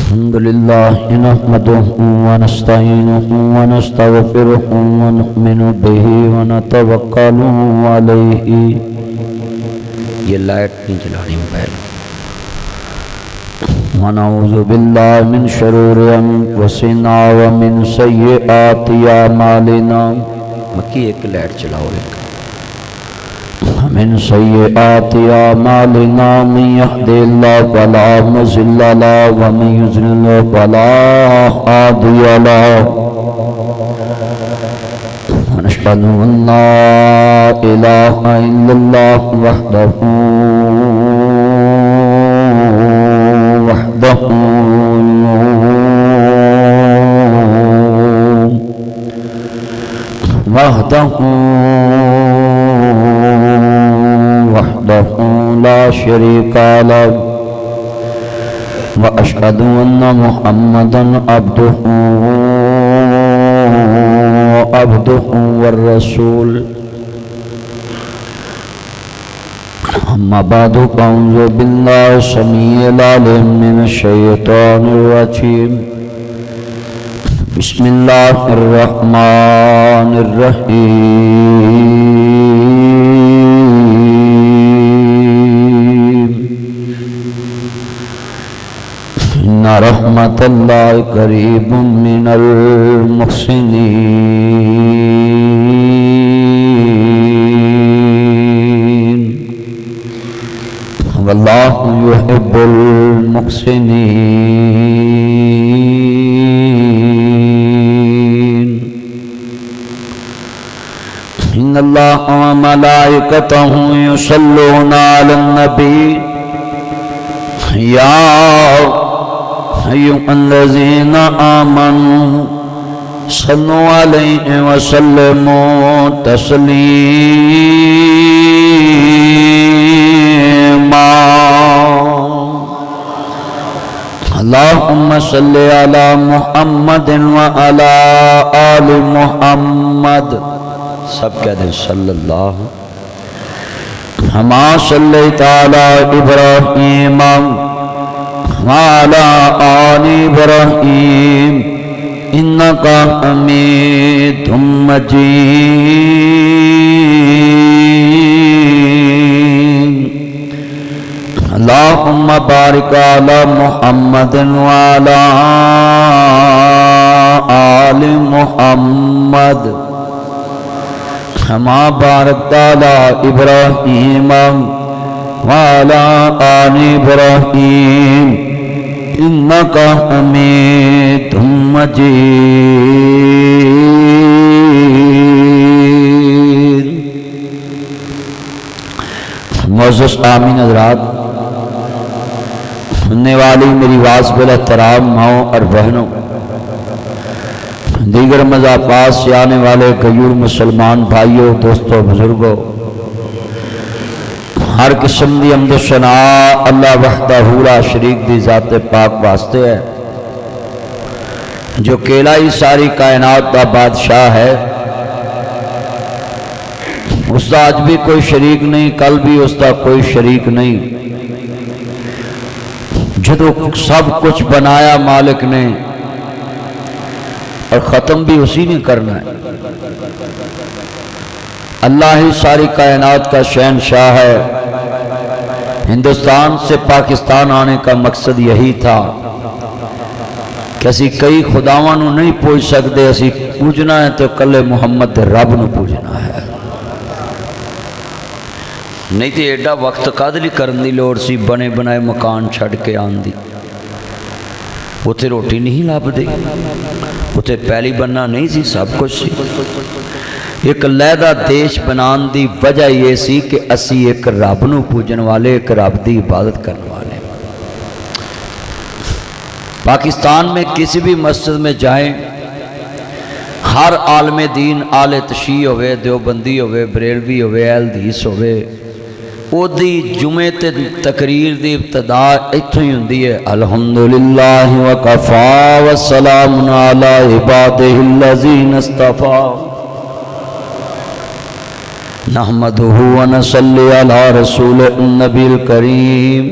الحمد لله نحمده ونستعينه ونستغفره ونؤمن به ونتوكل عليه. یہ لائٹ نہیں جلانی پہلے. ونعوذ بالله من شرور انفسنا ومن سيئات اعمالنا. مکی ایک لائٹ چلاؤ ایک. من سيئات اعمالنا من يهد الله فلا مضل له ومن يضلل فلا هادي له. ونشهد ان لا اله الا الله وحده لا شريك له وأشهد أن محمدا عبده والرسول. أما بعد فأعوذ بالله السميع العليم من الشيطان الرجيم. بسم الله الرحمن الرحيم. إن رحمة الله قريب من المحسنين والله يحب المحسنين. إن الله وملائكته يصلون على النبي يا أيها الذين آمنوا صلوا عليه وسلموا تسليما. اللهم صل على محمد وعلى آل محمد. سب کہہ دیں صلی اللہ. كما صليت على إبراهيم وعلى آل إبراهيم إنك حميد مجيد. اللهم بارك على محمد وعلى آل محمد كما باركت على إبراهيم وعلى آل إبراهيم إنك حميد مجيد. معزز آمین حضرات، سننے والی میری آواز بالاحترام ماؤں اور بہنوں، دیگر مضافات سے آنے والے غیور مسلمان بھائیوں، دوستوں، بزرگوں، ہر قسم دی حمد و ثنا اللہ وحدہ لا شریک دی ذات پاک واسطے ہے جو اکیلا ہی ساری کائنات کا بادشاہ ہے. اس کا آج بھی کوئی شریک نہیں، کل بھی اس کا کوئی شریک نہیں. جدو سب کچھ بنایا مالک نے اور ختم بھی اسی نے کرنا ہے. اللہ ہی ساری کائنات کا شہنشاہ ہے. ہندوستان سے پاکستان آنے کا مقصد یہی تھا کہ اسی کئی خداواں نو نہیں پوچھ سکتے، اسی پوجنا ہے تو کلے محمد رب نو پوجنا ہے. نہیں تو ایڈا وقت قادری کرن دی لوڑ سی بنے بنائے مکان چھڑ کے آن دی. اتھے روٹی نہیں لاب دے، اتھے پہلی بننا نہیں سی، سب کچھ سی. ایک علیحدہ دیش بنان دی وجہ یہ سی کہ اسی ایک رب نو پوجن والے، ایک رب دی عبادت کرنے والے. پاکستان میں کسی بھی مسجد میں جائیں، ہر عالم دین، آل تشیع ہوئے، دیوبندی ہوئے، بریلوی ہوئے، اہل حدیث ہوئے، او دی جمعے تے تقریر دی ابتدا ایتھوں ہی ہوندی ہے الحمدللہ وکفا والسلام علی عبادہ الذین اصطفیٰ نحمدہ ونصلی علی رسول النبی الکریم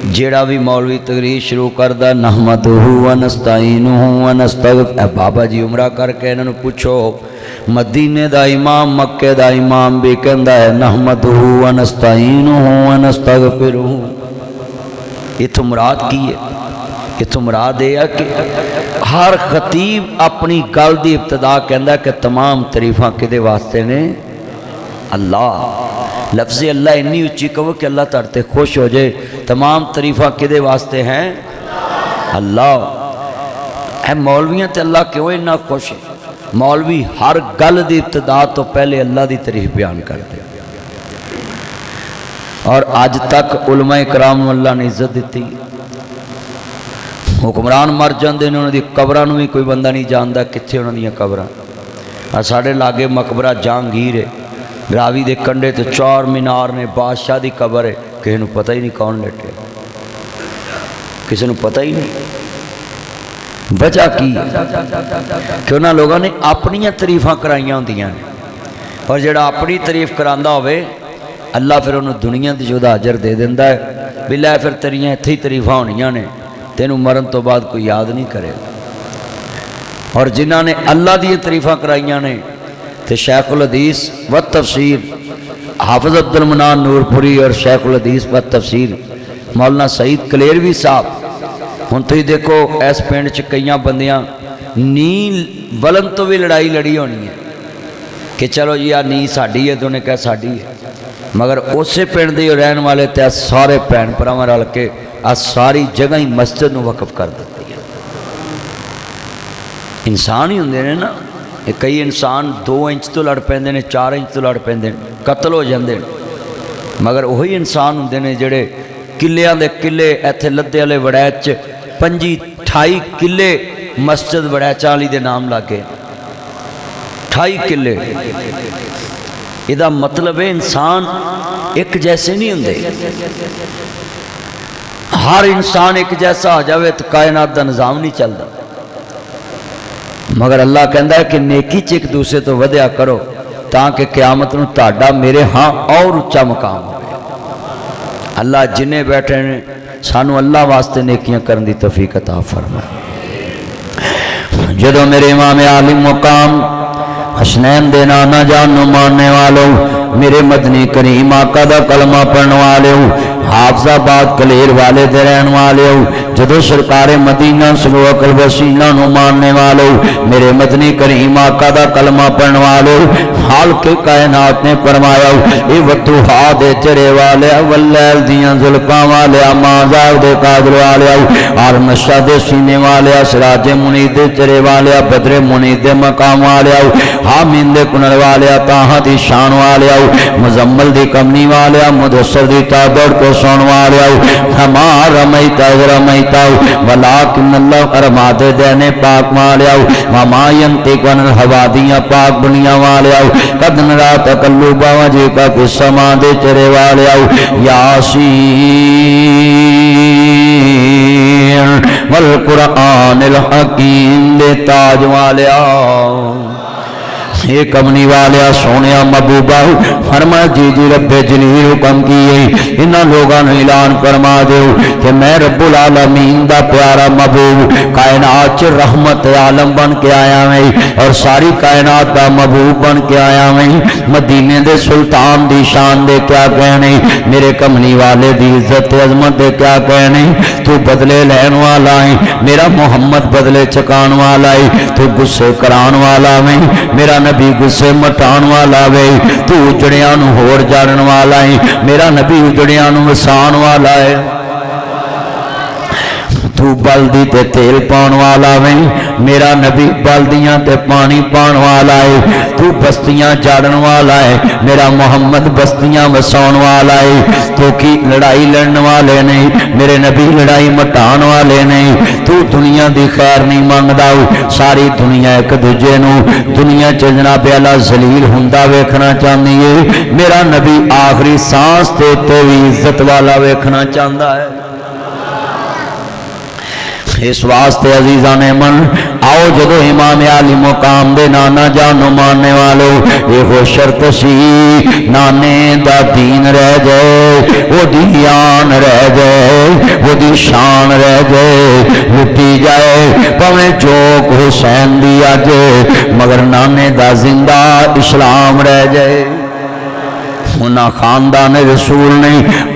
जेड़ा भी मौलवी तकरीर शुरू करदा नहमदुहु व नस्तईनुहु व नस्तगफिरुहु, बाबा जी उमरा करके इन्हां नूं पुछो मदीने दा इमाम मक्के दा इमाम भी कहंदा है नहमदुहु व नस्तईनुहु व नस्तगफिरुहु। इत्थों मुराद की है? इत्थों मुराद यह है कि हर खतीब अपनी गल की इब्तदा कहता कि तमाम तरीफा किदे वास्ते ने? अल्लाह। लफ्ज़ अल्लाह इन्नी उच्ची कहो कि अल्लाह तुहाडे ते खुश हो जाए। तमाम तरीफा किदे वास्ते हैं? अल्लाह। है मौलवियां ते अल्लाह क्यों इन्ना खुश है? मौलवी हर गल की इब्तदा तो पहले अल्लाह की तारीफ बयान करते और अज तक उलमा कराम अल्लाह ने इज्जत दी। हुक्मरान मर जाते हैं उन्होंने कबरां भी कोई बंदा नहीं जानता कित्थे उन्होंने कबरां। साढ़े लागे मकबरा जहांगीर है, रावी के कंढे तो 4 मीनार ने, बादशाह की कबर है, किसी को पता ही नहीं कौन लेटे, किसी को पता ही नहीं। वजह की कि उन्होंने लोगों ने अपनियां तरीफा कराइया होंदियां ने और जिहड़ा अपनी तारीफ करांदा होवे अल्लाह फिर उन्होंने दुनिया की जो अजर दे दिंदा है भी लै फिर तेरियां इत्थे ही तरीफा होनियां ने, तेनू मरन तो बाद कोई याद नहीं करेगा। और जिन्हों ने अल्लाह दी तरीफा कराइया ने तो शेखुल हदीस व तफसीर हाफिज अब्दुल मनान नूरपुरी और शेखुल हदीस व तफसीर मौलाना सईद कलेरवी साहब। हुण तुसीं देखो इस पिंड च कई बंदियां नी वलन तो भी लड़ाई लड़ी होनी है कि चलो जी आ नी साडी है तो उन्हें कहा साडी है, मगर उस पिंड के रहने वाले तो सारे भैन भरावां रल के आ सारी जगह ही मस्जिद नूं वकफ कर दी है। इंसान ही होंदे ने ना, कई इंसान 2 इंच तो लड़ पैंदे ने, 4 इंच तो लड़ पैंदे ने, कतल हो जाते हैं, मगर वही इंसान होंदे ने जिहड़े किलियां दे किले इत्थे लद्दे वाले वड़ैच 25-28 किले मस्जिद वड़ैचा वाली दे नाम लागे 28 किले। इहदा मतलब है इंसान एक जैसे नहीं होंदे। हर इंसान एक जैसा हो जाए तो कायनात का निज़ाम नहीं चलता। मगर अल्लाह कहता है कि नेकी च एक दूसरे तो वधिया करो ताकि क़यामत नूं तुहाडा मेरे हाँ और उच्चा मकाम हो। अल्लाह जिन्हें बैठे ने सानू अल्लाह वास्ते नेकियां करने की तौफीक अता फरमाए। जदों मेरे इमाम आलिम मुकाम हसनैन दे नाना जान नूं मानने वालों, मेरे मदनी करीम आका दा कलमा पढ़ने वाले हो, हाफजाबाद कलेर वाले दे रहने वाले हो, जदों सरकारे मदीना सलूक वसीना नूं मानने वाले हो, मेरे मदनी करीम आका दा कलमा पढ़ने वाले हो, हाल के कायनात ने फरमाया ए वतुहा दे चढ़े वाले वल्लैल दियां जुल्फां वाले माज़ार दे काजल वाले और नशा दे सीने वाले सिराजे मुनीद दे चढ़े वाले बदरे मुनीद दे मकाम वाले हामिन दे कुनर वाले ताहा दी शान वाले मुजम्मल दी कमनी वाले मुदस्सर दी चादर को सोन वाले हमा रमैता रमैता वलाकिन अल्लाह अरमादे देने पाक वाले मामा यंतिकन हवा दियां पाक बुनिया वाले कदन रात कल्लुबा वजी का किस्सा दे चरे वाले यासीन वल कुरानिल हकीम दे ताज वाले ये कमनी वाले सोने महबूबा फरमा जी जी रब्बे जलील हुक्म किए इन्होंने लोगों ने ऐलान फरमा दो कि मैं रब्बुल आलमीन दा प्यारा महबूब कायनात च रहमत आलम बन के आया मैं और सारी कायनात दा महबूब बन के आया मैं। मदीने दे सुल्तान दी शान दे क्या कहने, मेरे कमनी वाले दी इज्जत अजमत दे क्या कहने। तू बदले लैन वाला है, मेरा मोहम्मद बदले चकान वाला है। तू गुस्से करान वाला है, मेरा नबी गुस्से मटान वाला वे। तू उजड़िया नूं होर जाणन वाला है, मेरा नबी उजड़िया नूं वसान वाला है। तू बल्दी ते तेल पाउण वाला वे, मेरा नबी बल्दियां ते पानी पाउण वाला है। तू बस्तियां जाड़न वाला है, मेरा मोहम्मद बस्तियां वसाउण वाला है। तू की लड़ाई लड़न वाले नहीं, मेरे नबी लड़ाई मटाण वाले नहीं। तू दुनिया दी खैर नहीं मंगदा, सारी दुनिया एक दूजे नूं दुनिया च जनाब अल्लाह जलील हुंदा वेखना चाहती है। मेरा नबी आखिरी सांस ते भी इज्जत वाला वेखना चाहता है। اس واسطے عزیزان من آؤ جدو امام علی مقام دے نانا جانو ماننے والو یہ شرط سی نانے دا دین رہ جائے وہ دی آن رہ جائے وہ دی شان رہ جائے لٹی جائے پویں چوک حسین دی آجے مگر نانے دا زندہ اسلام رہ جائے انہاں خاندان رسول نے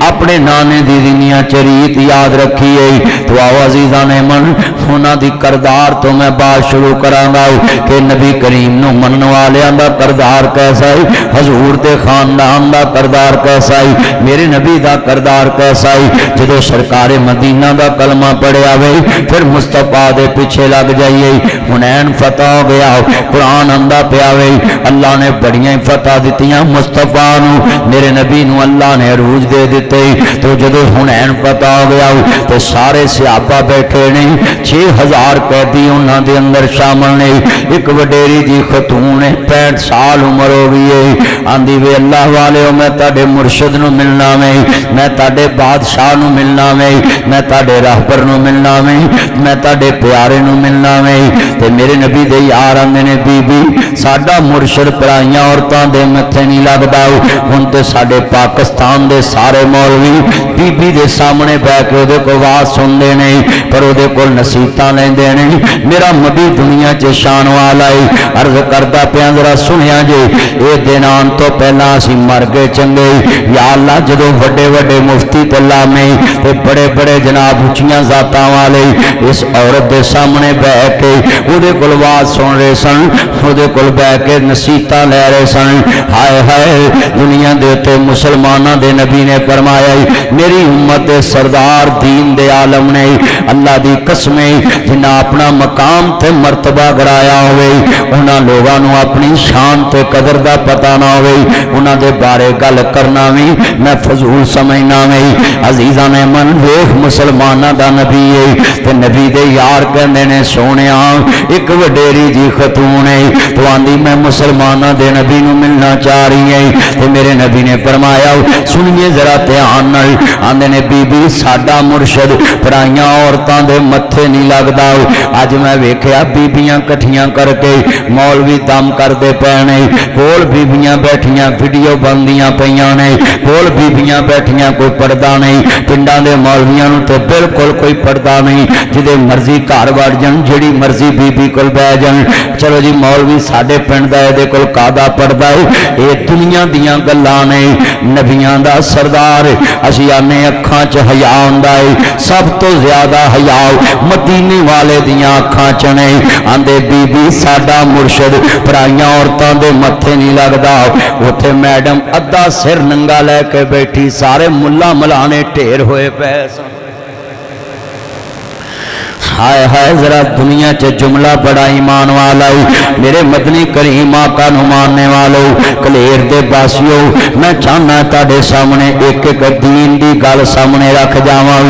اپنے نانے دی دنیا چریت یاد رکھی ہے تو آو عزیزان من انہاں دی کردار تو میں بات شروع کرانگا کہ نبی کریم نو منن والے دا کردار کیسا ہے حضور دے خاندان دا کردار کیسا ہے میرے نبی دا کردار کیسا ہے جدو سرکار مدینہ دا کلمہ پڑھے آوے پھر مصطفیٰ دے پیچھے لگ جائیے حنین فتح ہو گیا قرآن اندہ پہ آوے اللہ نے بڑیاں فتح دیتیاں مصطفیٰ نو میرے نبی نو اللہ نے عروج دے دیتے تو جدو حنین پتہ ہو گیا تو سارے صحابہ بیٹھے نہیں 6000 قیدی انہاں دے اندر شامل نہیں ایک وڈیری جی خاتون 65 سال عمر ہو گئی ہے آندھی وے اللہ والے میں تاڑے مرشد نو ملنا میں تاڑے بادشاہ نو ملنا میں تاڑے راہبر نو ملنا میں تاڑے پیارے نو ملنا تے میرے نبی دے یار آندے نے بی بی ساڈا مرشد پرائیاں عورتاں دے متھے نہیں لگدا ہن تے ساڈے پاکستان دے سارے مولوی بی بی دے سامنے بیٹھ کے دے کو آواز سن دے نہیں پر دے کو نصیحتاں لیندے نہیں میرا نبی دنیا چ شان والا ہے عرض کردا پیا ذرا سنیا جے اے دن آن تو پہلا اسی مر گئے چنگے یا اللہ جدو وڈے وڈے مفتی تے علامے تے بڑے بڑے جناب اونچیاں ذاتاں والے اس عورت دے سامنے بیٹھ کے او دے کول آواز سن رہے سن او دے کول بیٹھ کے نصیحتاں لے رہے سن ہائے ہائے دنیا دے تے مسلمانہ دے نبی نے فرمایا میری امت سردار دین دے عالم نے اللہ دی قسمیں جنہ اپنا مقام تے مرتبہ گرایا ہوئے انہاں لوگاں نو اپنی شان تے قدر دا پتہ نہ ہوئے انہاں دے بارے گل کرنا بھی میں فضول سمجھنا بھی عزیزان من ویکھ مسلمانہ دا نبی ہے تے نبی دے یار کہندے نے سونیا ایک وڈیری جی خاتون ہے تو آندی میں مسلمانہ دے نبی نو ملنا چاہ رہی ہے تے میرے نبی نے فرمایا سنیے ذرا دھیان نال آندے نے بی بی ساڈا مرشد پرائیاں عورتاں دے متھے نہیں لگدا اج میں ویکھیا بیبیاں کٹھیاں کر کے مولوی دم کردے پے نے کول بیبیاں بیٹھیاں ویڈیو بندیاں پیاں نے کول بیبیاں بیٹھیاں کوئی پردہ نہیں پنڈاں دے مولویاں نوں تے بالکل کوئی پردہ نہیں جدے مرضی گھر وڑ جان جڑی مرضی بیبی کول بیٹھ جان چلو جی مولوی ساڈے پنڈ دا اے کول کادا پردہ ہے اے دنیا دیاں گلاں نے نبیاں دا سردار اسی آنے اکھاں چ حیا ہوندا ہے سب تو زیادہ حیا مدینے والے دیاں اکھاں چ نے آندے بی بی ساڈا مرشد پرائیاں عورتاں دے متھے نہیں لگدا اوتھے میڈم ادھا سر ننگا لے کے بیٹھی سارے ملا ملانے ڈھیر ہوئے پے سن ہائے ہائے ذرا دنیا چ جملہ بڑا ایمان والا میرے مدنی کریم آقا نو ماننے والو کلیر دے باسیو میں چاہنا تاڑے سامنے ایک ایک دین دی گل سامنے رکھ جاواں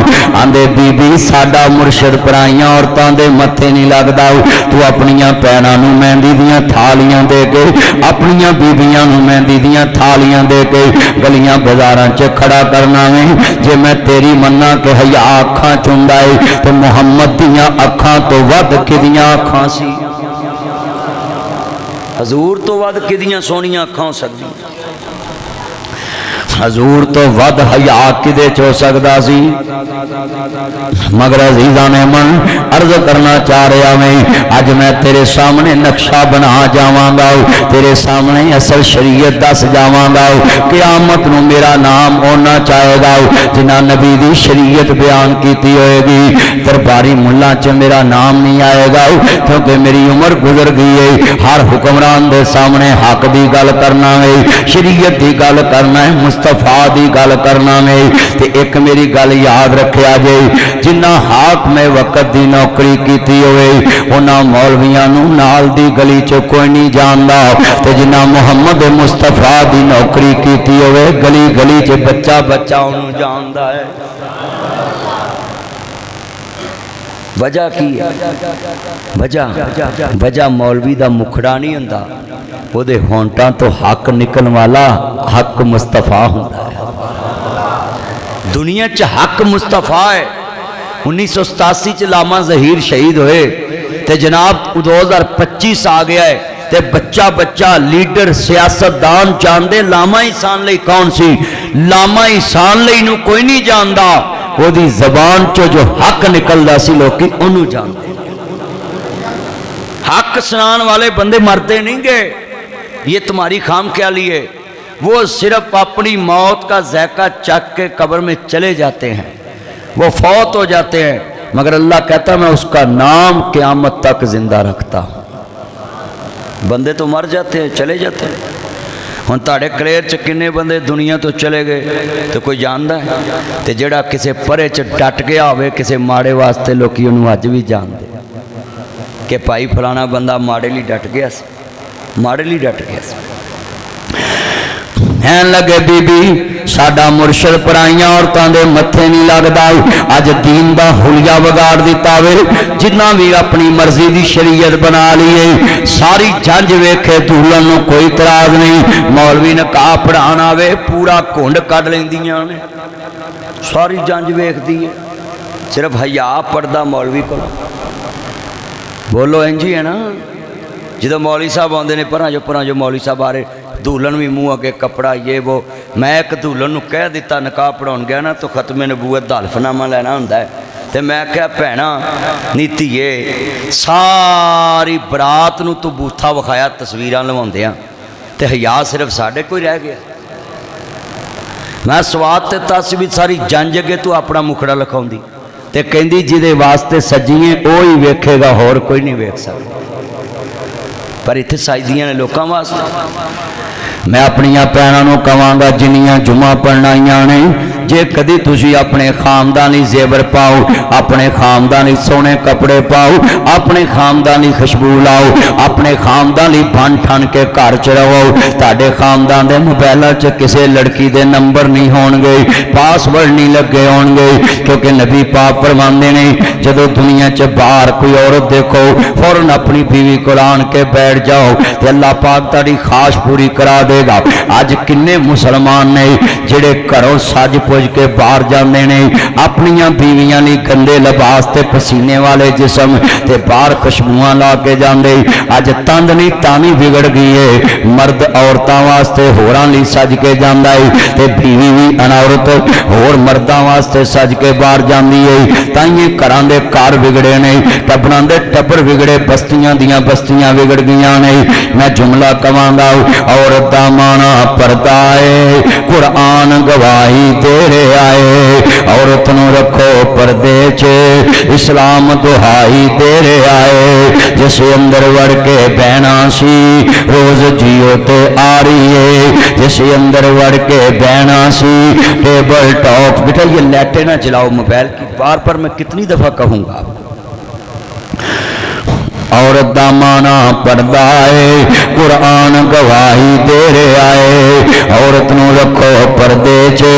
آندے بی بی ساڈا مرشد پرائیاں عورتاں دے متھے نہیں لگدا تو اپنیاں پیراں نو مہندی دیاں تھالیاں دے کے اپنیاں بیبیاں نو مہندی دیاں تھالیاں دے کے گلیاں بازاراں چ کھڑا کرنا وے جے میں تیری مننا کہ حیا اکھاں چوندا اے تے محمد دیاں اکھاں تو ود کدیاں اکھاں سی حضور تو ود کدیاں سونیاں اکھاں ہو سکدی حضور تو ود حیا کدے چو سکدا سی مگر عزیزان من عرض کرنا چاہ رہا میں اج میں تیرے سامنے نقشہ بنا جاواں گا تیرے سامنے اصل شریعت دس جاواں گا قیامت نو میرا نام ہونا چاہے گا جنہ نبی دی شریعت بیان کیتی ہوئے گی درباری ملا چ میرا نام نہیں آئے گا کیونکہ میری عمر گزر گئی ہے ہر حکمران دے سامنے حق دی گل کرنا ہے شریعت دی گل کرنا ہے مصطفیٰ دی گل کرنا ہے تے ایک میری گل یاد رکھیا جے جنہ ہاتھ میں وقت دی نوکری کیتی ہوئے انہاں مولویاں نو نال دی گلی چ کوئی نہیں جاندا تے جنہ محمد مصطفیٰ دی نوکری کیتی ہوئے گلی گلی چ بچہ بچہ انہوں جاندا ہے وجہ کی وجہ مولوی دا مکھڑا نہیں ہوندا وہ دے ہونٹاں تو حق نکل والا حق مصطفیٰ ہوندا ہے دنیا چ حق مصطفیٰ ہے 1987 च लामा जहीर शहीद होए तो जनाब 2025 आ गया है ते बच्चा बच्चा लीडर सियासतदान जानते लामा इहसान लई कौन सी। लामा इहसान लई नूं कोई नहीं जानता, ओदी जबान चो जो हक निकलदा सी लोकी ओनू जानते। हक सुनाने वाले बंदे मरते नहीं गए, ये तुम्हारी खाम ख्याली है। वो सिर्फ अपनी मौत का ज़ायका चख के कब्र में चले जाते हैं, वो फौत हो जाते हैं, मगर अल्लाह कहता मैं उसका नाम क़यामत तक जिंदा रखता हूँ। बंदे तो मर जाते हैं, चले जाते हैं। हुण तुहाडे कलेर च किन्ने बंदे दुनिया तो चले गए तो कोई जानदा है? तो जिहड़ा किसी परे च डट गया होवे किसी माड़े वास्ते लोकी उहनूं अज भी जानदे कि भाई फलाना बंदा माड़े लई डट गया सी, माड़े लई डट गया सी। कहन लगे बीबी साडा मुर्शद पराइयां औरतां दे मत्थे नहीं लगदा, अज दीन दा हुलिया वगाड़ दिता वे। जिन्ना भी अपनी मर्जी दी शरीयत बना ली है, सारी जंज वेखे दूलन नूं कोई इतराज नहीं। मौलवी ने कहा पढ़ाना वे पूरा घुंड कढ लैंदियां ने, सारी जंज वेखदी है, सिर्फ हया पढ़दा मौलवी को। बोलो इंज ही है ना, जो मौलवी साहब आते हैं परां जो मौलवी साहब आ रहे दूल्हन भी मूँह अगे कपड़ा ये वो। मैं एक दूल्हन नूं कह दिता निकाह पढ़ाउण गया ना तो खत्मे नबूवत दा हल्फनामा लैना हुंदा है, तो मैं क्या भैणा नीति है सारी बरात नूं तू बूथा विखाया तस्वीरां लवाउंदियां ते हया सिर्फ साडे कोई रह गया। मैं स्वाद ते तस भी सारी जंज अगे तू अपना मुखड़ा लिखाउंदी ते कहंदी जिहदे वास्ते सजीए वो ही वेखेगा, होर कोई नहीं वेख सकदा। पर इत्थे सजदियां ने लोकां वास्ते। मैं अपनियां भैणां नूं कहांगा जिन्नियां जुमा पढ़नाइयां ने, जे कदी तुसी अपने खानदानी जेवर पाओ, अपने खानदानी सोने कपड़े पाओ, अपने खानदानी खुशबू लाओ, अपने खानदानी बन ठन के घर च रहो, तुहाडे खानदान दे मोबाइलों च किसी लड़की दे नंबर नहीं होणगे, पासवर्ड नहीं लगे होणगे, क्योंकि नबी पाक फरमांदे ने जदों दुनिया च बाहर कोई औरत देखो फौरन अपनी बीवी को आन के बैठ जाओ तो अल्लाह पाक तुहाडी ख्वाहिश पूरी करा देगा। अज किन्ने मुसलमान ने जिहड़े घरों सज पुज के बाहर जाते हैं अपनियां बीवियां लई गंदे लिबास ते पसीने वाले जिसम ते बाहर खुशबुआं ला के जाते। अज तंद नहीं तानी बिगड़ गई है, मर्द औरतां वास्ते होरां लई सज के जांदा है ते बीवी भी अनौरत होर मर्दां वास्ते सज के बाहर जांदी है। ताइए घरां दे घर बिगड़े ने, टब्बरां दे टब्बर बिगड़े, बस्तियां दियां बस्तियां बिगड़ गईयां ने। मैं जुमला कवांगा औरत दा माना पर्दा है, कुरान गवाही दे रहे आए, औरत नूं रखो पर्दे च, इस्लाम दुहाई दे रहे आए। जिस अंदर वड़ के बहना सी रोज जियो ते आ रही है, जिस अंदर वड़ के बहना सी टेबल टॉप। बेटा ये लाइटें ना जलाओ मोबाइल की, बार बार मैं कितनी दफा कहूंगा आपको। औरत दा माना पर्दा है, कुरान गवाही दे रहे आए, औरत नूं रखो पर्दे च,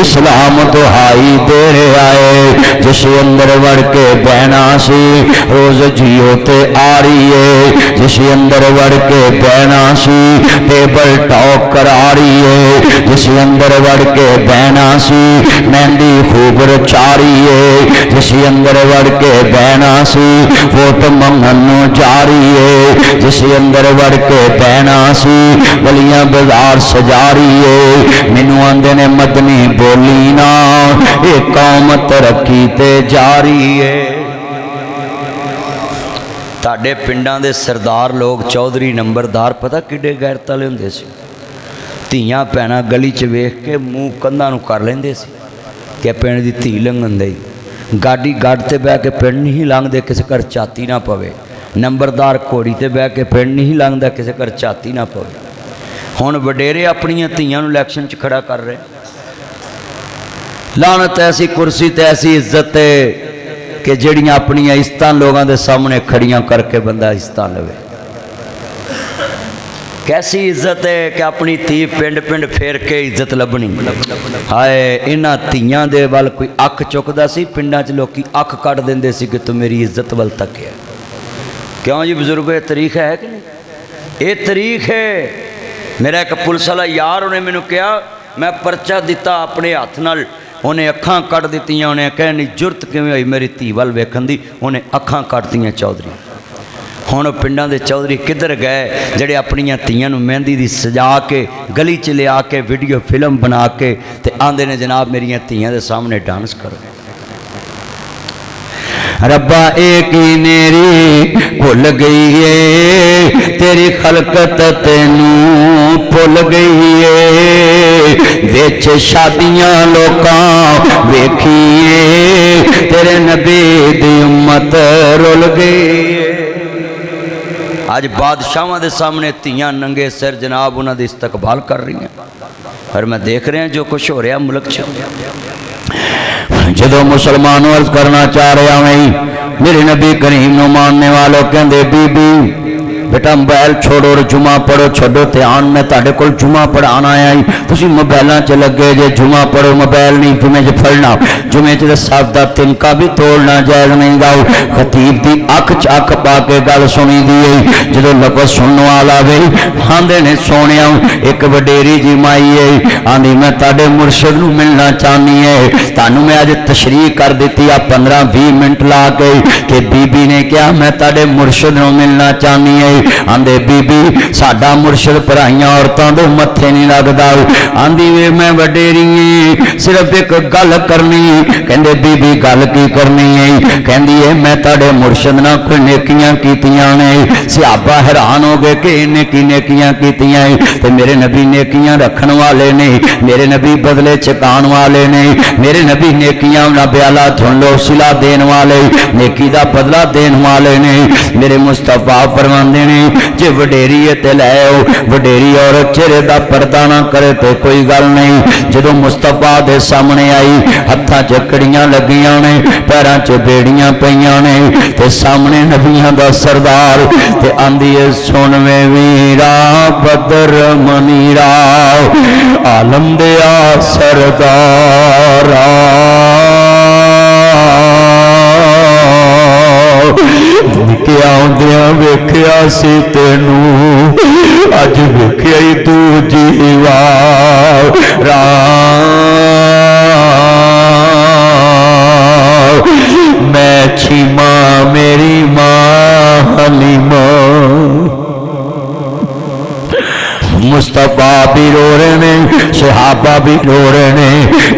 इस्लाम दुहाई दे रहे आए। जिस अंदर वड़ के बहना सी रोज जियो ते आ रही है, जिस अंदर वड़ के बहना सी टेबल टॉक करा रही है, जिस अंदर वड़ के बहना सी मेहंदी खूब रचा रही है, जिस अंदर वड़ के बहना सी वोट मंगन जा रही है, जिस अंदर वड़ के बहना सी गलियां बाजार सजा रही है। मैनू आंदे ने मदनी बोली ना ये कौम तरक्की ते जा रही है। ताडे पिंडां दे सरदार लोग चौधरी नंबरदार पता किड्डे गैरत वाले हुंदे सी। धीआं भैणां गली च वेख के मूँह कंधां नूं कर लैंदे सी कि पिंड दी धी लंघन दई। गाड़ी गड़ ते बह के पिंड नहीं लंघदे किसी घर छाती ना पवे। नंबरदार घोड़ी ते बह के पिंड नहीं लंघदा किसी घर छाती ना पवे। हुण वडेरे अपनियां धीआं नूं इलैक्शन च खड़ा कर रहे। लानत ऐसी कुर्सी ते ऐसी इज्जत है कि जिहड़ियां अपनियां इज्जतां लोगों के सामने खड़ियां करके बंदा इज्जतां लवे। कैसी इज्जत है कि अपनी धी पिंड पिंड फेर के इज्जत लभनी। हाय इन्हां धीआं दे वल कोई अख चुकदा सी, पिंडां च लोकी अख कढ दिंदे सी कि तू मेरी इज्जत वल तकिया। क्यों जी बजुर्गो ये तरीक है कि नहीं? ये तरीक है। मेरा एक पुलिस वाला यार उन्हें मैनू कहा, मैं परचा दिता अपने हथ नाल उन्हें अखां कट दित्तियां। उन्हें कहनी जुरत किवें होई मेरी धी वल वेखण दी, उन्हें अखां कटतियां चौधरी। हुण पिंडां दे चौधरी किधर गए जिहड़े अपनियां धीआं नूं मेहंदी दी सजा के गली च लिया के वीडियो फिल्म बना के ते आंदे ने जनाब मेरियां धीआं दे सामने डांस करो। रब्बा एक ही नेरी भुल गई है, तेरी खलकत तेनू भुल गई है। विच शादियां लोकां वेखिए, तेरे नबी दी उम्मत रुल गई है। अज बादशाहां दे सामने धीआं नंगे सिर जनाब उन्हां दी इस्तकबाल कर रही हैं। पर मैं देख रहा जो कुछ हो रहा मुल्क च। जदों मुसलमान अर्ज करना चाह रहा मैं मेरे नबी करीम नूं मानने वालों कहंदे बीबी बेटा मोबाइल छोड़ो और जुमा पढ़ो। छो ध्यान मैं तुहाडे कोल जुमा पढ़ाना आया ही, तुसीं मोबाइलों च लगे जे। जुमा पढ़ो, मोबाइल नहीं जुमे च फड़ना। जुमे च सफ का तिनका भी तोड़ना जायज़ नहीं गाओ। खतीब की अख च अख पा के गल सुनी दी है। जो लफज सुनने वाला वे आंदे ने सोने एक वडेरी जी माई है, आंदी मैं तुहाडे मुर्शद नूं मिलना चाहनी है। तुहानूं मैं अज तशरीह कर दी आ 15-20 मिनट ला के बीबी ने कहा मैं तुहाडे मुर्शद नूं मिलना चाहनी है। आंदे बीबी साडा मुर्शद पराइयां औरतां दे मत्थे नहीं लगदा। आंदी वे मैं वडेरी सिर्फ एक गल करनी। कहंदे बीबी गल की करनी है? कहंदी है मैं तुहाडे मुर्शद नाल कोई नेकियां कीतियां ने। सहाबा हैरान हो गए कि इन्हें की नेकियां कीतियां ते मेरे नबी नेकियां रखण वाले ने, मेरे नबी बदले चकाण वाले ने, मेरे नबी नेकियां ना ब्याला सुन लो सिला देने वाले, नेकी दा बदला देने वाले ने। मेरे मुस्तफा फरमांदे ने जे वडेरी है ते लै आओ। वडेरी औरत चेहरे दा पर्दा ना करे तो कोई गल नहीं। जदों मुस्तफा दे सामने आई हत्थां च कड़ियां लगियां ने, पैरां च बेड़ियां पईयां ने ते सामने नबियां दा सरदार ते आंदी है सुन वे वीरा बदर मनीरा आलम दिया सरदारा। निके आउंदियां वेख्या सी तेनू, अज वेख्या ही तू जीवा मैं छीमा मेरी मां हलीमा। मुस्तफा भी रो रहे ने, सहाबा भी रो रहे ने।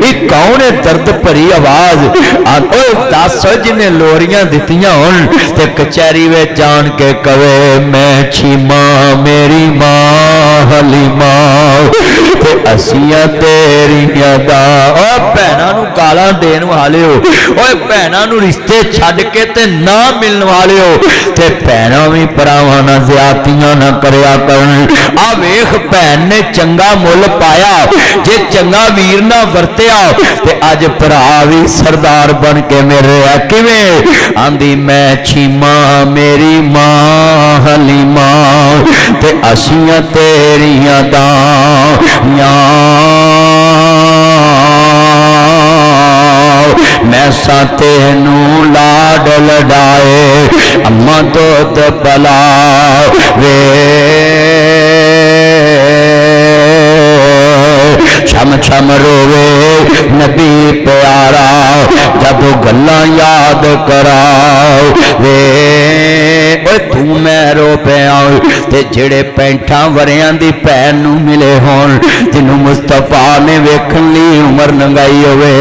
एक कौन है दर्द भरी आवाज दस जिन्हें लोरियां दित्तियां होन ते कचहरी में जान के कवे मैं छीमा मेरी मां हलीमा ते असियां तेरियां दा। भैनां नूं गालां देण वाले हो, भैनां नूं रिश्ते छड्ड के ते ना मिलण वाले हो ते भैनां भी भरावां नाल ज़्यादतियां ना करया करन। आ वेख भैन ने चंगा मुल पाया, जे चंगा वीर ना वरत्या ते अज भरा भी सरदार बन के मेरे किवें। आंदी मैं छीमा मेरी मां हलीमा ते असियां तेरियां दां। मैं सा तेनू लाड लडाए अम्मा दुध पला वे छम छम रोवे नबी प्यारा जब गल्लां याद कराओ वे। तू मैं रो पिया ते जेड़े 65 वरियां दी भैन नूं मिले होण, जिन्हों मुस्तफा ने वेखण लई उमर नंगाई होवे।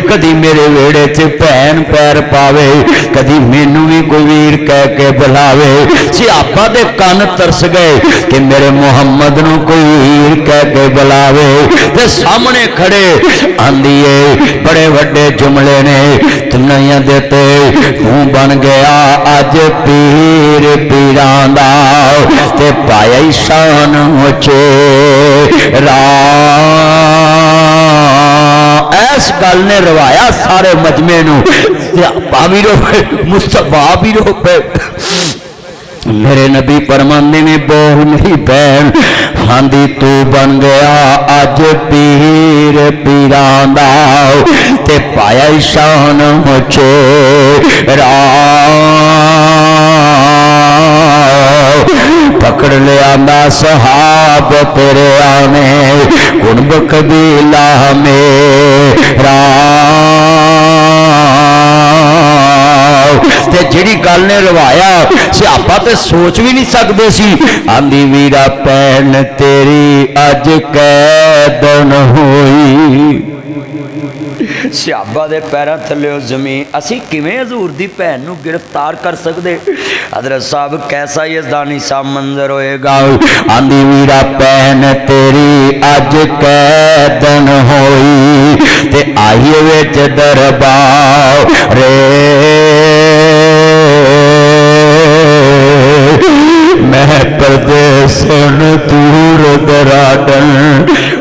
कदी मेरे वेड़े च भैन पैर पावे, कदी मैनू भी कोई वीर कह के बुलावे। सहाबा दे कन तरस गए कि मेरे मुहम्मद नूं कोई वीर कह के बुलावे ते सामने खड़े। आंदी है बड़े वड्डे जुमले ने दुनिया दे ते तू बन गया अज पीर पीरां दा ते पाया शान उचे रा। इस गल ने रवाया सारे मजमे नूं, भी रो मुस्तफा भी रो पे। मेरे नबी फरमांदे ने बोह नहीं भैन आंदी तू बन गया अज पीर पीरां दा ते पाया शान उचे रा। पकड़ लिया मैं सहाब तेरे आने कुनब कबीला में ते जिहड़ी गल ने रवाया सियापा ते सोच भी नहीं सकते सी। आंदी वीरा भैन तेरी अज कैदन होई। सियाबा दे पैरों थल्ले जमीन असी किवें हजूर दी भैन नूं गिरफ्तार कर सकते। हजरत साहब कैसा यज़दानी सा मंजर होएगा। आंदी वीरा भैन तेरी अज कैदन होई ते आई विच दरबार रे मैं परदेसन दूर दराडन।